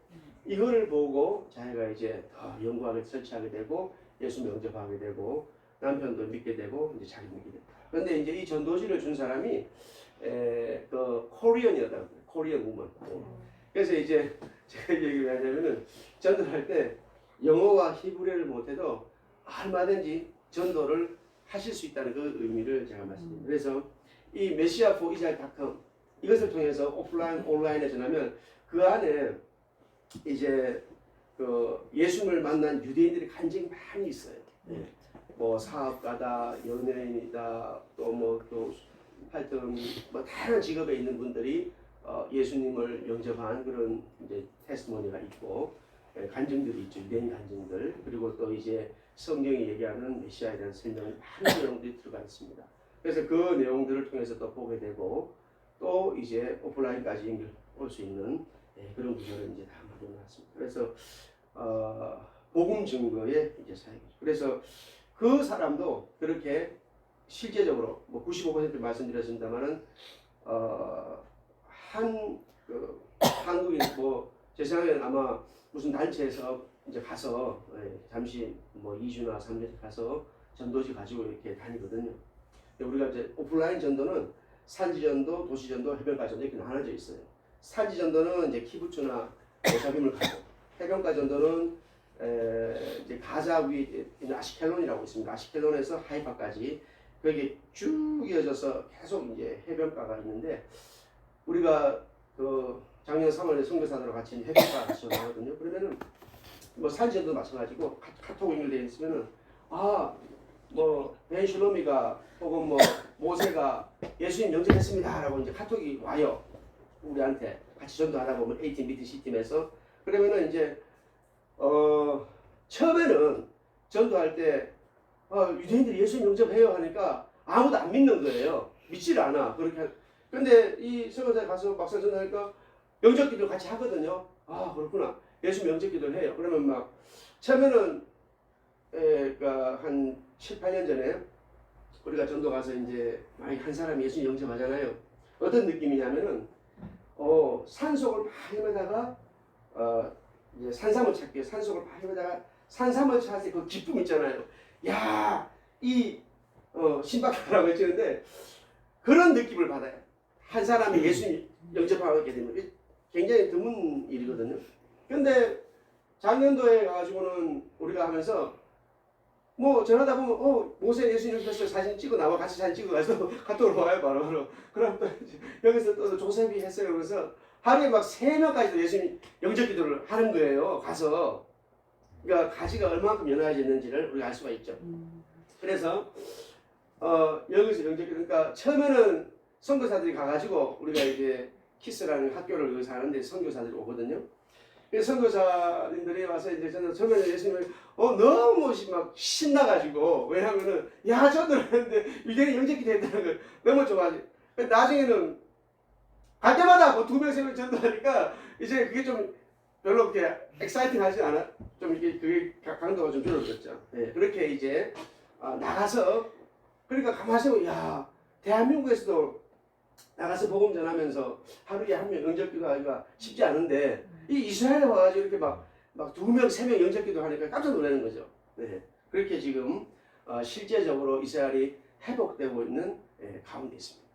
이거를 보고 자기가 이제 더 연구하게 설치하게 되고 예수 영접하게 되고 남편도 믿게 되고 이제 자기 믿게 됐다. 그런데 이제 이 전도지를 준 사람이 그 코리언이었다. 코리언 우먼. 그래서 이제 제가 얘기를 하자면은 전도할 때 영어와 히브리어를 못해도 얼마든지 전도를 하실 수 있다는 그 의미를 제가 말씀드립니다. 그래서 이 메시아 포 이스라엘.com 이것을 통해서 오프라인 온라인에 전하면 그 안에 이제 그 예수님을 만난 유대인들이 간증이 많이 있어요. 뭐 사업가다, 연예인이다, 또 하여튼 뭐 다양한 직업에 있는 분들이 예수님을 영접한 그런 이제 테스티모니가 있고 간증들이 있죠. 유대인 간증들. 그리고 또 이제 성경이 얘기하는 메시아에 대한 설명이 많은 내용들이 들어가 있습니다. 그래서 그 내용들을 통해서 또 보게 되고 또 이제 오프라인까지 연결 올 수 있는 그런 구조를 이제 다 마련해놨습니다. 그래서 복음 증거의 이제 사역이죠. 그래서 그 사람도 그렇게 실제적으로 뭐 95% 말씀드렸습니다만은 한국인 뭐 제 생각에는 아마 무슨 단체에서 이제 가서 잠시 뭐 2주나 3주 가서 전도지 가지고 이렇게 다니거든요. 우리가 이제 오프라인 전도는 산지 전도, 도시 전도, 해변가 전도 이렇게 나눠져 있어요. 산지 전도는 이제 키부츠나 모사빔을 가고 해변가 전도는 이제 가자 위에 있는 아시켈론이라고 있습니다. 아시켈론에서 하이파까지 거기 쭉 이어져서 계속 이제 해변가가 있는데 우리가 그 작년 3월에 선교사들과 같이 해변가 같이 나가거든요. 그러면은 뭐 산지전도 마찬가지고 카톡 연결되어 있으면은 뭐 벤슐로미가 혹은 뭐 모세가 예수님 영접했습니다라고 이제 카톡이 와요. 우리한테 같이 전도하다 보면 A팀, B팀, C팀에서 그러면은 이제 처음에는 전도할 때 유대인들이 예수님 영접해요 하니까 아무도 안 믿는 거예요. 믿지를 않아. 그렇게. 근데 이 선교사에 가서 막상 전도하니까 영접기도 같이 하거든요. 그렇구나. 예수님 영접기도를 해요. 그러면 막 처음에는 그러니까 한 7, 8년 전에 우리가 전도 가서 이제 한 사람이 예수님 영접하잖아요. 어떤 느낌이냐면은 산속을 막 헤매다가 이제 산삼을 찾기 위해 산속을 막 헤매다가 산삼을 찾을 때 그 기쁨 있잖아요. 야, 이 신박하라고 해주는데 그런 느낌을 받아요. 한 사람이 예수님 영접하게 되면 굉장히 드문 일이거든요. 근데 작년도에 가가지고는 우리가 하면서 뭐 전하다 보면 모세 예수님 영접했어요. 사진 찍어 나와 같이 사진 찍어 가서 카톡으로 와요 바로. 그럼 또 여기서 또 조셉이 했어요. 그래서 하루에 막 3명까지도 예수님 영접 기도를 하는 거예요. 가서. 그러니까 가지가 얼마만큼 연화해졌는지를 우리가 알 수가 있죠. 그래서 여기서 영접 기도 그러니까 처음에는 선교사들이 가가지고 우리가 이제 키스라는 학교를 여기서 하는데 선교사들이 오거든요. 그래서 선교사님들이 와서 이제 저는 처음에는 예수님을 너무 막 신나가지고 왜냐하면은 전도를 하는데 유대인이 영접기 됐다는 걸 너무 좋아하지. 나중에는 갈 때마다 뭐 2명 3명 전도하니까 이제 그게 좀 별로 그렇게 엑사이팅하지 않아. 좀 이게 그게 강도가 좀 줄어들었죠. 그렇게 이제 나가서 그러니까 가만히 생각해 대한민국에서도 나가서 복음 전하면서 하루에 1명 영접기도하기가 쉽지 않은데 이 이스라엘에 와가지고 이렇게 막 2명, 3명 영접기도 하니까 깜짝 놀라는 거죠. 그렇게 지금 실제적으로 이스라엘이 회복되고 있는 가운데 있습니다.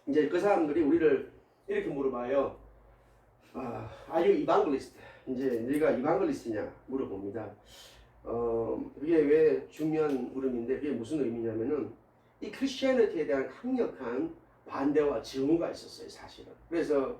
이제 그 사람들이 우리를 이렇게 물어봐요. Are you evangelist? 이제 네가 이방글리스트냐 물어봅니다. 그게 왜 중요한 물음인데 그게 무슨 의미냐면은 이 크리스티애니티에 대한 강력한 반대와 증오가 있었어요, 사실은. 그래서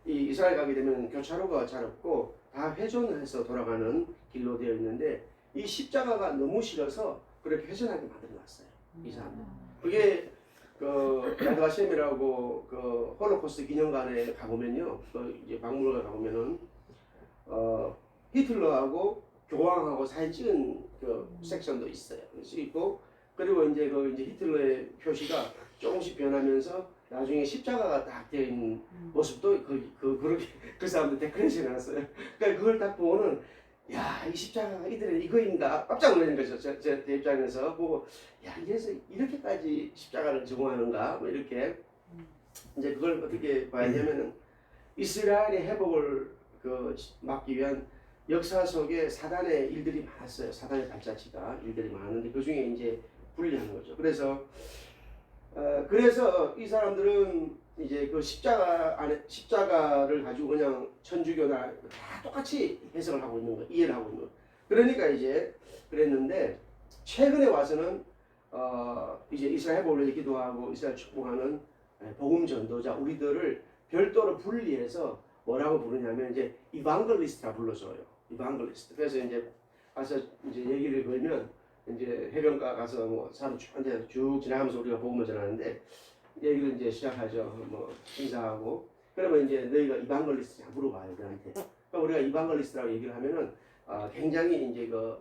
이 이스라엘 가게 되면 교차로가 잘 없고 다 회전해서 돌아가는 길로 되어 있는데 이 십자가가 너무 싫어서 그렇게 회전하게 만들어놨어요, 이 사람들. 그게 그 야드바셈이라고 그 홀로코스트 기념관에 가보면요, 그 이제 박물관에 가보면은 히틀러하고 교황하고 사진 찍은 그 섹션도 있어요. 있고 그리고 이제 그 이제 히틀러의 표시가 조금씩 변하면서 나중에 십자가가 딱 되어 있는 모습도 그렇게 그 사람들 데코레이션 해놨어요. 그러니까 그걸 딱 보고는 야, 이 십자가가 이들의 이거인가 깜짝 놀라는 거죠. 제 입장에서 보고 야, 이래서 이렇게까지 십자가를 제공하는가 뭐 이렇게 이제 그걸 어떻게 봐야 되냐면은 이스라엘의 회복을 막기 위한 역사 속에 사단의 일들이 많았어요. 사단의 발자취가 일들이 많은데 그 중에 이제 분리하는 거죠. 그래서 이 사람들은 이제 그 십자가를 가지고 그냥 천주교나 다 똑같이 해석을 하고 있는 거, 이해를 하고 있는 거. 그러니까 이제 그랬는데 최근에 와서는 이제 이스라엘 회복을 위해 기도하고 이스라엘 축복하는 복음 전도자 우리들을 별도로 분리해서 뭐라고 부르냐면 이제 이방글리스트라 불러줘요. 이방글리스트. 그래서 이제 가서 이제 얘기를 걸면 이제 해변가 가서 뭐 사람 쭉 지나가면서 우리가 복음을 전하는데 얘기를 이제 시작하죠. 뭐 인사하고 그러면 이제 너희가 이방글리스트냐 물어봐요 우리한테. 그러니까 우리가 이방글리스트라고 얘기를 하면은 굉장히 이제 그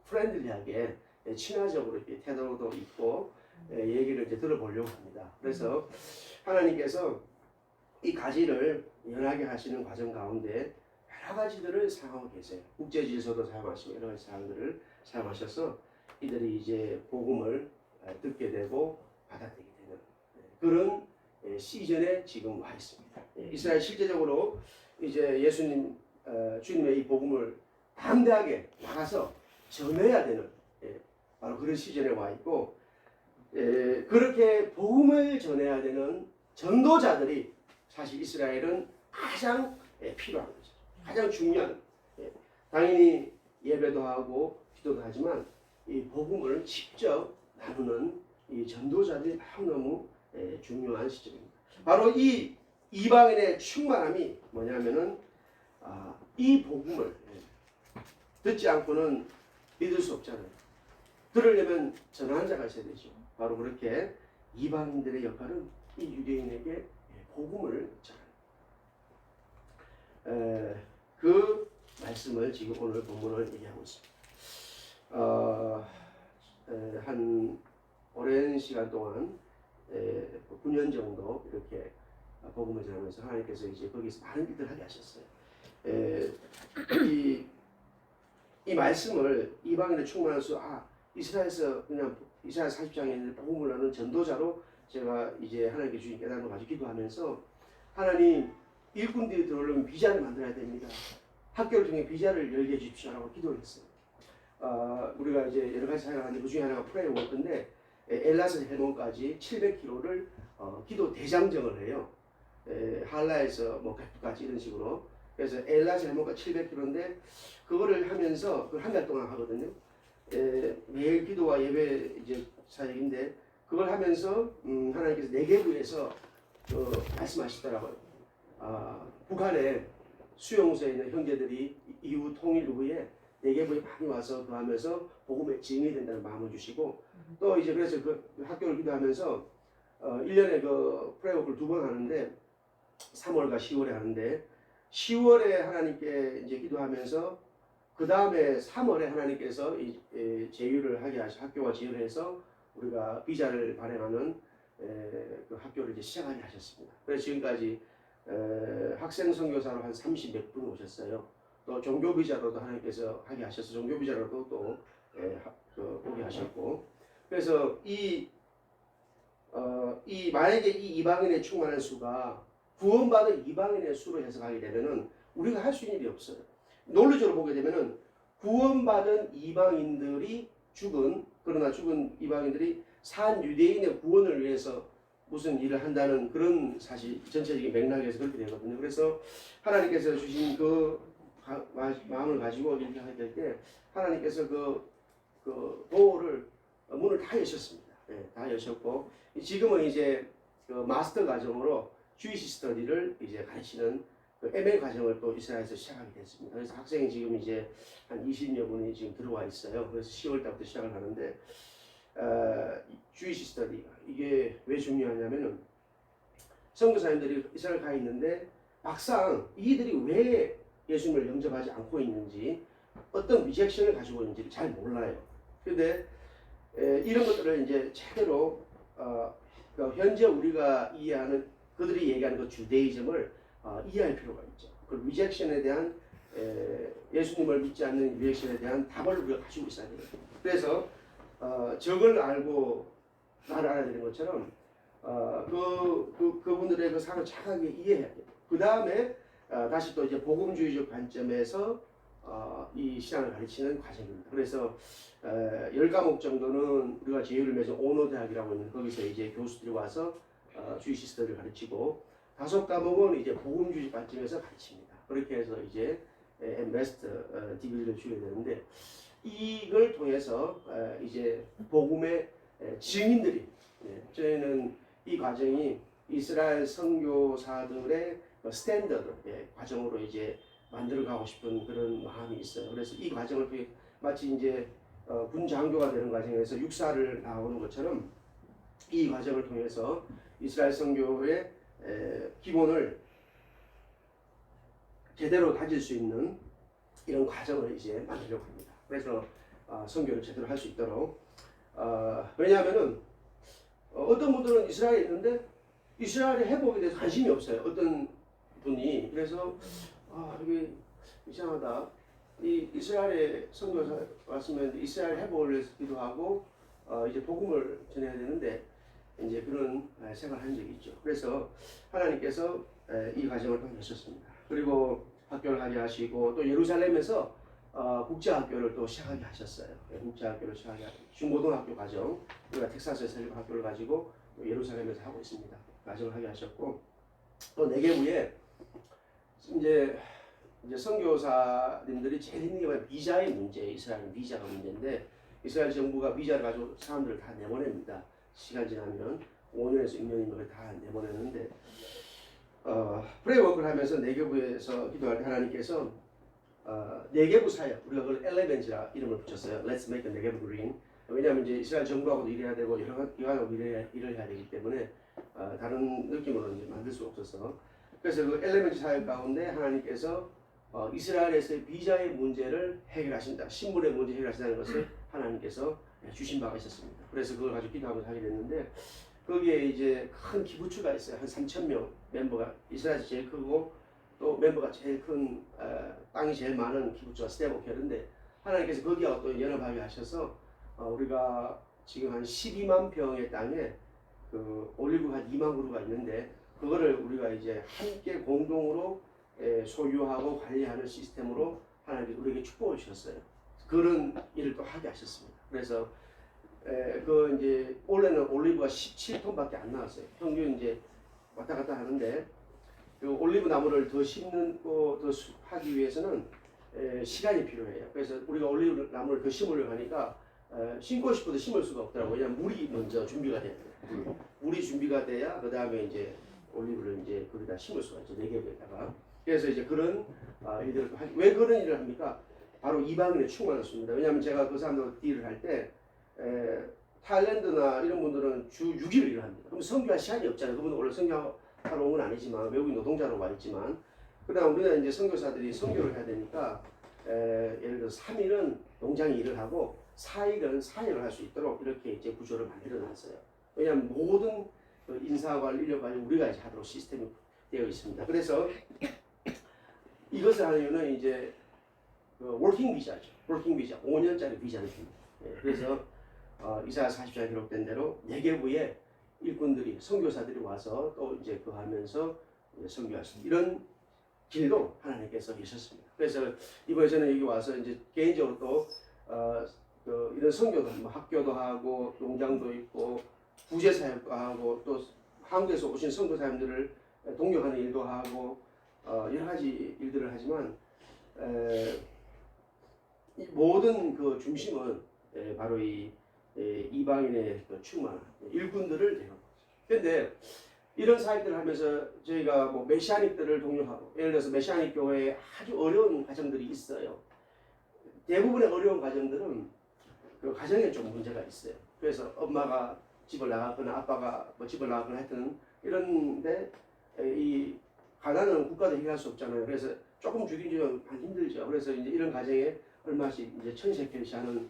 프렌들리하게 친화적으로 이렇게 태도도 있고 얘기를 이제 들어보려고 합니다. 그래서 하나님께서 이 가지를 연하게 하시는 과정 가운데 여러 가지들을 사용하고 계세요. 국제 질서도 사용하시고 여러 가지 사항들을 사용하셔서 이들이 이제 복음을 듣게 되고 받아들이게 되는 그런 시즌에 지금 와 있습니다. 이스라엘 실제적으로 이제 예수님 주님의 이 복음을 담대하게 나가서 전해야 되는 바로 그런 시즌에 와 있고 그렇게 복음을 전해야 되는 전도자들이 사실 이스라엘은 가장 필요한 거죠. 가장 중요한 당연히 예배도 하고 기도도 하지만 이 복음을 직접 나누는 이 전도자들이 너무 중요한 시점입니다. 바로 이 이방인의 충만함이 뭐냐면은 이 복음을 듣지 않고는 믿을 수 없잖아요. 들으려면 전하는 자가 있어야 되죠. 바로 그렇게 이방인들의 역할은 이 유대인에게 복음을 전하는 그 말씀을 지금 오늘 본문을 얘기하고 있습니다. 한 오랜 시간 동안 9년 정도 이렇게 복음을 전하면서 하나님께서 이제 거기서 많은 일들을 하게 하셨어요. 이 말씀을 이방인의 충만한 수 이스라엘에서 그냥 이사야 40장에 있는 복음을 하는 전도자로 제가 이제 하나님께 주신 깨달음을 가지고 기도하면서 하나님 일꾼들이 들어오려면 비자를 만들어야 됩니다. 학교를 통해 비자를 열게 해주십시오라고 기도를 했어요. 우리가 이제 여러 가지 사용하는데 그 중에 하나가 프레이워크인데 엘라서 헬몬까지 700km를 기도 대장정을 해요. 할라에서 뭐 베프까지 이런 식으로. 그래서 엘라서 헬몬까지 700km인데 그거를 하면서 그걸 한 달 동안 하거든요. 매일 기도와 예배 이제 사역인데 그걸 하면서 하나님께서 네게부에서 말씀하시더라고요. 북한에 수용소에 있는 형제들이 이후 통일 후에 네게부에 많이 와서 그 하면서 복음의 증인이 된다는 마음을 주시고 또 이제 그래서 그 학교를 기도하면서 1년에 그 프레이워크를 2번 하는데 3월과 10월에 하는데 10월에 하나님께 이제 기도하면서 그 다음에 3월에 하나님께서 제휴를 하게 하셔 학교와 제휴를 해서 우리가 비자를 발행하는 그 학교를 이제 시작하게 하셨습니다. 그래서 지금까지 학생 선교사로 한 30몇 분 오셨어요. 또 종교 비자로도 하나님께서 하게 하셔서 종교 비자로도 또 오게 하셨고 그래서 만약에 이 이방인의 충만한 수가 구원받은 이방인의 수로 해석하게 되면은 우리가 할 수 있는 일이 없어요. 논리적으로 보게 되면은 구원받은 이방인들이 그러나 죽은 이방인들이 산 유대인의 구원을 위해서 무슨 일을 한다는 그런 사실 전체적인 맥락에서 그렇게 되거든요. 그래서 하나님께서 주신 그 마음을 가지고 이렇게 할 때 하나님께서 그 도어를 문을 다 여셨습니다. 다 여셨고 지금은 이제 그 마스터 과정으로 주이시 스터디를 이제 가르치는 그 MA 과정을 또 이스라엘에서 시작하게 됐습니다. 그래서 학생이 지금 이제 한 20여 분이 지금 들어와 있어요. 그래서 10월 달부터 시작을 하는데 주이시 스터디 이게 왜 중요하냐면은 선교사님들이 이스라엘 가 있는데 막상 이들이 왜 예수님을 영접하지 않고 있는지 어떤 리젝션을 가지고 있는지를 잘 몰라요. 그런데 이런 것들을 이제 제대로 현재 우리가 이해하는 그들이 얘기하는 그 주데이즘을 이해할 필요가 있죠. 그 리젝션에 대한 예수님을 믿지 않는 리액션에 대한 답을 우리가 가지고 있어야 돼요. 그래서 적을 알고 나를 알아야 되는 것처럼 그분들의 그 삶을 정확하게 이해해야 돼요. 그 다음에 다시 또 이제 복음주의적 관점에서 이 신앙을 가르치는 과정입니다. 그래서 10과목 정도는 우리가 제휴를 맺은 오노대학이라고 있는 거기서 이제 교수들이 와서 주이시 스터디를 가르치고 5과목은 이제 복음주의적 관점에서 가르칩니다. 그렇게 해서 이제 마스터 디그리를 주게 되는데 이걸 통해서 이제 복음의 증인들이 저희는 이 과정이 이스라엘 선교사들의 스탠더드 과정으로 이제 만들어가고 싶은 그런 마음이 있어요. 그래서 이 과정을 마치 이제 군 장교가 되는 과정에서 육사를 나오는 것처럼 이 과정을 통해서 이스라엘 선교의 기본을 제대로 다질 수 있는 이런 과정을 이제 만들려고 합니다. 그래서 선교를 제대로 할 수 있도록 왜냐하면은 어떤 분들은 이스라엘에 있는데 이스라엘의 회복에 대해서 관심이 없어요. 어떤 분이 그래서 이게 이상하다. 이 이스라엘에 선교사 왔으면 이스라엘 회복을 위해서 기도하고 이제 복음을 전해야 되는데 이제 그런 생각을 한 적이 있죠. 그래서 하나님께서 이 과정을 통하셨습니다. 그리고 학교를 하게 하시고 또 예루살렘에서 국제학교를 또 시작하게 하셨어요. 국제학교를 시작하게 중고등학교 과정 우리가 텍사스에서 학교를 가지고 또 예루살렘에서 하고 있습니다. 과정을 하게 하셨고 또 네개부에 이제 선교사님들이 제일 힘든 게 비자의 문제, 이스라엘은 비자가 문제인데 이스라엘 정부가 비자를 가지고 사람들을 다 내보냅니다. 시간 지나면 5년에서 6년이면 다 내보내는데 프레이워크를 하면서 네개부에서 기도할 때 하나님께서 네개부 사역 우리가 그걸 엘레멘트라 이름을 붙였어요. Let's make a 네개부 green. 왜냐하면 이제 이스라엘 정부하고도 일해야 되고 여러가지고 일을 해야 되기 때문에 다른 느낌으로 이제 만들 수 없어서 그래서 그 엘레멘트 사역 가운데 하나님께서 이스라엘에서의 비자의 문제를 해결하신다. 신분의 문제 해결하신다는 것을 하나님께서 주신 바가 있었습니다. 그래서 그걸 가지고 기도하면서 하게 됐는데 거기에 이제 큰 기부처가 있어요. 한 3,000명 멤버가 이스라엘에서 제일 크고 또 멤버가 제일 큰 땅이 제일 많은 기부처가 스테보케르인데 하나님께서 거기하고 또 연합하게 하셔서 우리가 지금 한 12만 평의 땅에 그 올리브가 한 2만 그루가 있는데 그거를 우리가 이제 함께 공동으로 소유하고 관리하는 시스템으로 하나님께서 우리에게 축복을 주셨어요. 그런 일을 또 하게 하셨습니다. 그래서 그 이제 원래는 올리브가 17톤밖에 안 나왔어요. 평균 이제 왔다 갔다 하는데 그 올리브 나무를 더 심고 더 하기 위해서는 시간이 필요해요. 그래서 우리가 올리브 나무를 더 심으려고 하니까 심고 싶어도 심을 수가 없더라고요. 왜냐하면 물이 먼저 준비가 돼야 돼요. 물이 준비가 돼야 그 다음에 이제 올리브를 이제 거기다 심을 수가 있죠. 네개부에다가. 그래서 이제 그런 일들을 왜 그런 일을 합니까? 바로 이방인의 충만을 씁니다. 왜냐하면 제가 그 사람들 딜을 할 때 타일랜드나 이런 분들은 주 6일 일을 합니다. 그럼 선교할 시간이 없잖아요. 그분은 원래 선교하러 온 건 아니지만 외국인 노동자로 와 있지만 그다음 우리는 이제 선교사들이 선교를 해야 되니까 예를 들어 3일은 농장에 일을 하고 4일은 사역을 할 수 있도록 이렇게 이제 구조를 만들어 놨어요. 왜냐하면 모든 그 인사관리 인력관리 우리가 이제 하도록 시스템이 되어 있습니다. 그래서 이것을 하는 이유는 이제 그 워킹 비자죠. 워킹 비자 5년짜리 비자를 줍니다. 그래서 이사야 40장에 기록된 대로 네개부의 일꾼들이 선교사들이 와서 또 이제 그 하면서 선교할 수 이런 길도 하나님께서 계셨습니다. 그래서 이번에 저는 여기 와서 이제 개인적으로 또 이런 선교도 뭐 학교도 하고 농장도 있고 구제 사역도 하고 또 한국에서 오신 선교사님들을 동역하는 일도 하고 여러 가지 일들을 하지만 이 모든 그 중심은 바로 이 이방인의 충만 일꾼들을 대하는 거죠. 그런데 이런 사역들을 하면서 저희가 뭐 메시아닉들을 동역하고 예를 들어서 메시아닉 교회에 아주 어려운 과정들이 있어요. 대부분의 어려운 과정들은 그 가정에 좀 문제가 있어요. 그래서 엄마가 집을 나갔거나 아빠가 뭐 집을 나갔거나 하여튼 이런데 이 가난은 국가도 해결할 수 없잖아요. 그래서 조금 주긴 좀 힘들죠. 그래서 이제 이런 가정에 얼마씩 이제 1,000세켈씩 하는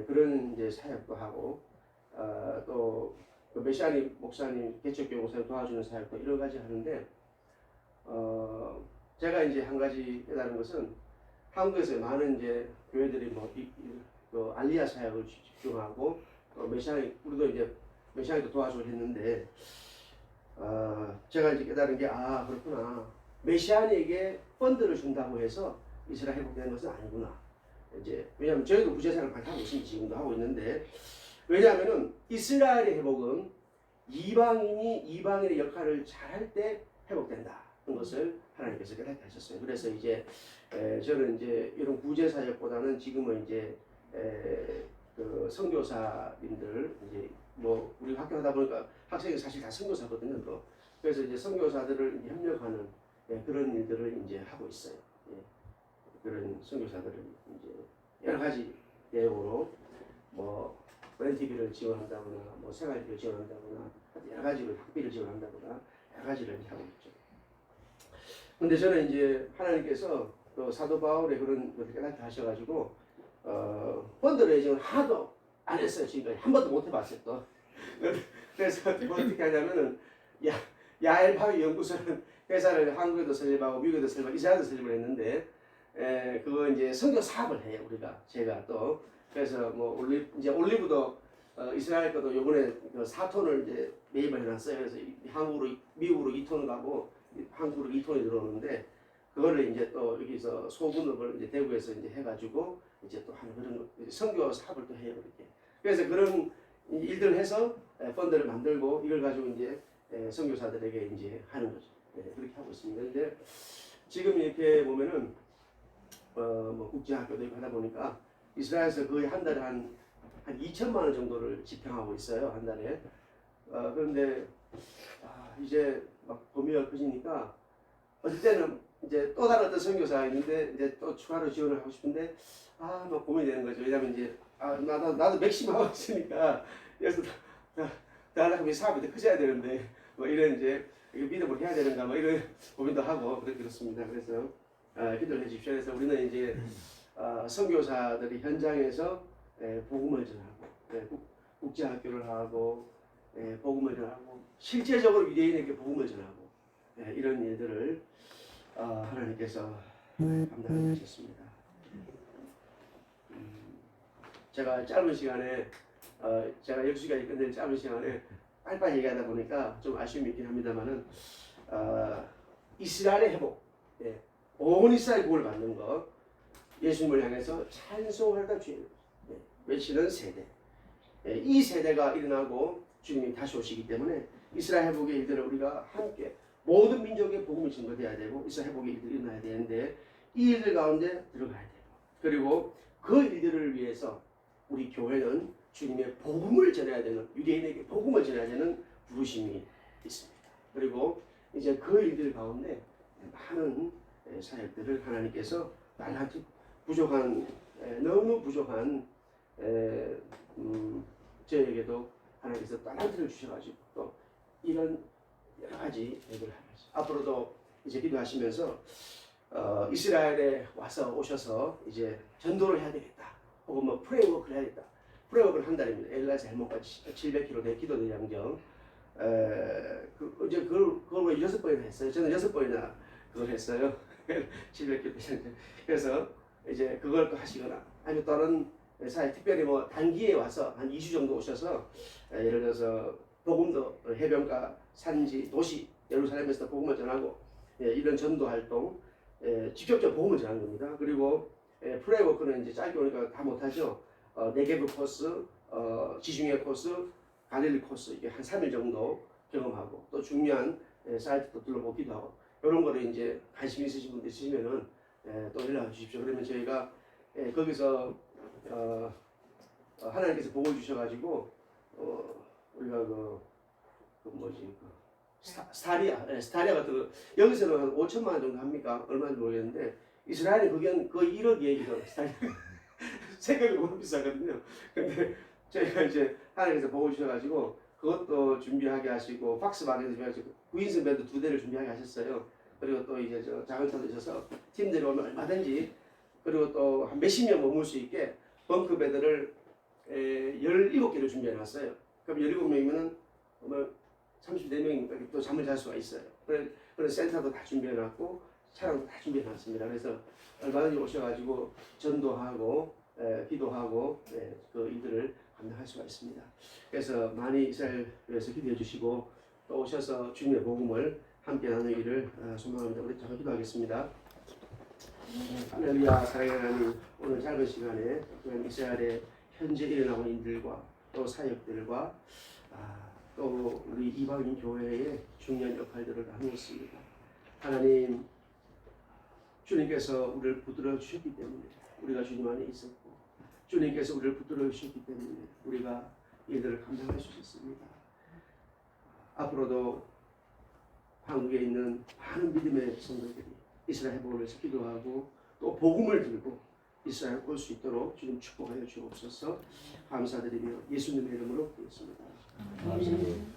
그런 이제 사역도 하고 또 그 메시아니 목사님, 개척교회 목사님 도와주는 사역도 여러 가지 하는데 제가 이제 한 가지 깨달은 것은 한국에서 많은 이제 교회들이 그 알리아 사역을 집중하고 메시아니 우리도 이제 메시아니도 도와주고 했는데 제가 이제 깨달은 게 그렇구나. 메시아니에게 펀드를 준다고 해서 이스라엘 회복되는 것은 아니구나. 이제 왜냐하면 저희도 구제사를 많이 하고 있습니다. 지금도 하고 있는데 왜냐하면은 이스라엘의 회복은 이방인의 역할을 잘할 때 회복된다. 그런 것을 하나님께서 깨닫게 하셨어요. 그래서 이제 저는 이제 이런 구제 사역보다는 지금은 이제 그 선교사님들 이제 뭐 우리 학교 하다 보니까 학생이 사실 다 선교사거든요. 또 그래서 이제 선교사들을 이제 협력하는 그런 일들을 이제 하고 있어요. 그런 선교사들을 이제 여러 가지 내용으로 뭐 렌트비를 지원한다거나 뭐 생활비를 지원한다거나 여러 가지를 학비를 지원한다거나 여러 가지를 하고 있죠. 근데 저는 이제 하나님께서 또 사도 바울의 그런 것을 깨닫게 하셔가지고 펀드 레이징을 하나도 안 했어요. 지금까지 한 번도 못 해봤어요. 또 그래서 뭐 어떻게 하냐면은 야엘바위 연구소는 회사를 한국에도 설립하고 미국에도 설립하고 이스라엘도 설립을 했는데 그거 이제 선교 사업을 해요. 제가 또 그래서 뭐 올리브도 이스라엘 것도 요번에 그 4톤을 이제 매입을 해놨어요. 그래서 미국으로 2톤 가고 한국으로 2톤이 들어오는데 그거를 이제 또 여기서 소분업을 이제 대구에서 이제 해가지고 이제 또 하는 그런 선교 사업을 또 해요. 이렇게. 그래서 그런 일들을 해서 펀드를 만들고 이걸 가지고 이제 선교사들에게 이제 하는 거죠. 그렇게 하고 있습니다. 근데 지금 이렇게 보면은 뭐 국제학교도 있고 하다 보니까 이스라엘에서 거의 한 달에 한 2천만 원 정도를 집행하고 있어요. 한 달에. 그런데 이제 막 범위가 커지니까 어떨 때는 이제 또 다른 어떤 선교사가 있는데 이제 또 추가로 지원을 하고 싶은데 막 고민이 되는 거죠. 왜냐면 이제 나도 맥심하고 있으니까 그래서 나중에 사업이 더 커져야 되는데 뭐 이런 이제 믿음을 해야 되는가 뭐 이런 고민도 하고 그렇습니다. 그래서 기도를 해주십시오. 그래서 우리는 이제 선교사들이 현장에서 복음을 전하고 국제학교를 하고 복음을 전하고 실제적으로 유대인에게 복음을 전하고 이런 일들을 하나님께서 감당해 주셨습니다. 제가 짧은 시간에 제가 12시까지 끝낼 짧은 시간에 빨리빨리 얘기하다 보니까 좀 아쉬움이 있긴 합니다만은 이스라엘의 회복, 온 이스라엘 복을 받는 것, 예수님을 향해서 찬송하다 주의 외치는 세대, 이 세대가 일어나고 주님이 다시 오시기 때문에 이스라엘 회복의 일들을 우리가 함께 모든 민족의 복음이 증거돼야 되고 이스라엘 회복의 일들이 일어나야 되는데 이 일들 가운데 들어가야 되고 그리고 그 일들을 위해서 우리 교회는 주님의 복음을 전해야 되는 유대인에게 복음을 전해야 되는 부르심이 있습니다. 그리고 이제 그 일들 가운데 많은 사역들을 하나님께서 날한테 부족한 너무 부족한 저에게도 하나님께서 달란트를 주셔가지고 또 이런 여러 가지 일을 하면서 앞으로도 이제 기도하시면서 이스라엘에 오셔서 이제 전도를 해야 되겠다. 혹은 뭐 프레이워크를 해야겠다. 프레이워크를 한 달입니다. 엘라에서 헬몬까지 700km 내 기도대 양정. 이제 그걸 6번이나 했어요. 저는 6번이나 그걸 했어요. 700km. 그래서 이제 그걸 또 하시거나 아니면 다른 사회 특별히 뭐 단기에 와서 한 2주 정도 오셔서 예를 들어서 복음도 해변가 산지 도시 예루살렘에서 복음을 전하고 이런 전도 활동 직접적 복음을 전하는 겁니다. 그리고 프레이워크는 이제 짧게 오니까 다 못하죠. 네게브 코스, 지중해 코스, 갈릴리 코스 이게 한 3일 정도 경험하고 또 중요한 사이트도 둘러보기도 하고 이런 거를 이제 관심 있으신 분들 있으시면은 또 연락 주십시오. 그러면 저희가 거기서 하나님께서 복을 주셔가지고 우리가 스타리아 같은 거 여기서는 한 5천만 원 정도 합니까? 얼마인지 모르겠는데 이스라엘이 거의 1억 얘기죠. 스타리아 세금이 너무 비싸거든요. 근데 저희가 이제 하나님께서 보고 주셔가지고 그것도 준비하게 하시고 박스만에 준비하시고 구인승 밴드 2대를 준비하게 하셨어요. 그리고 또 이제 저 작은 차도 있어서 팀들이 오면 얼마든지 그리고 또 한 몇십 명 머물 수 있게 벙크 베드를 17개를 준비해 놨어요. 그럼 17명이면은 34명이니까 또 잠을 잘 수가 있어요. 그런 센터도 다 준비해 놨고 차량도 다 준비해 놨습니다. 그래서 얼마든지 오셔가지고 전도하고 기도하고 그 일들을 감당할 수가 있습니다. 그래서 많이 이스라엘 위해서 기도해 주시고 또 오셔서 주님의 복음을 함께 나누기를 소망합니다. 우리 잠깐 기도하겠습니다. 할렐루야. 사랑하는 하나님, 오늘 짧은 시간에 이스라엘의 현재 일어나고 있는 일들과 또 사역들과 또 우리 이방인 교회의 중요한 역할들을 나누었습니다. 하나님, 주님께서 우리를 붙들어 주셨기 때문에 우리가 주님 안에 있었고 주님께서 우리를 붙들어 주셨기 때문에 우리가 이들을 감당할 수 있었습니다. 앞으로도 한국에 있는 많은 믿음의 성도들이 이스라엘 회복을 위해서 기도하고 또 복음을 들고 이스라엘 올 수 있도록 주님 축복하여 주옵소서. 감사드리며 예수님의 이름으로 기도했습니다. 아멘.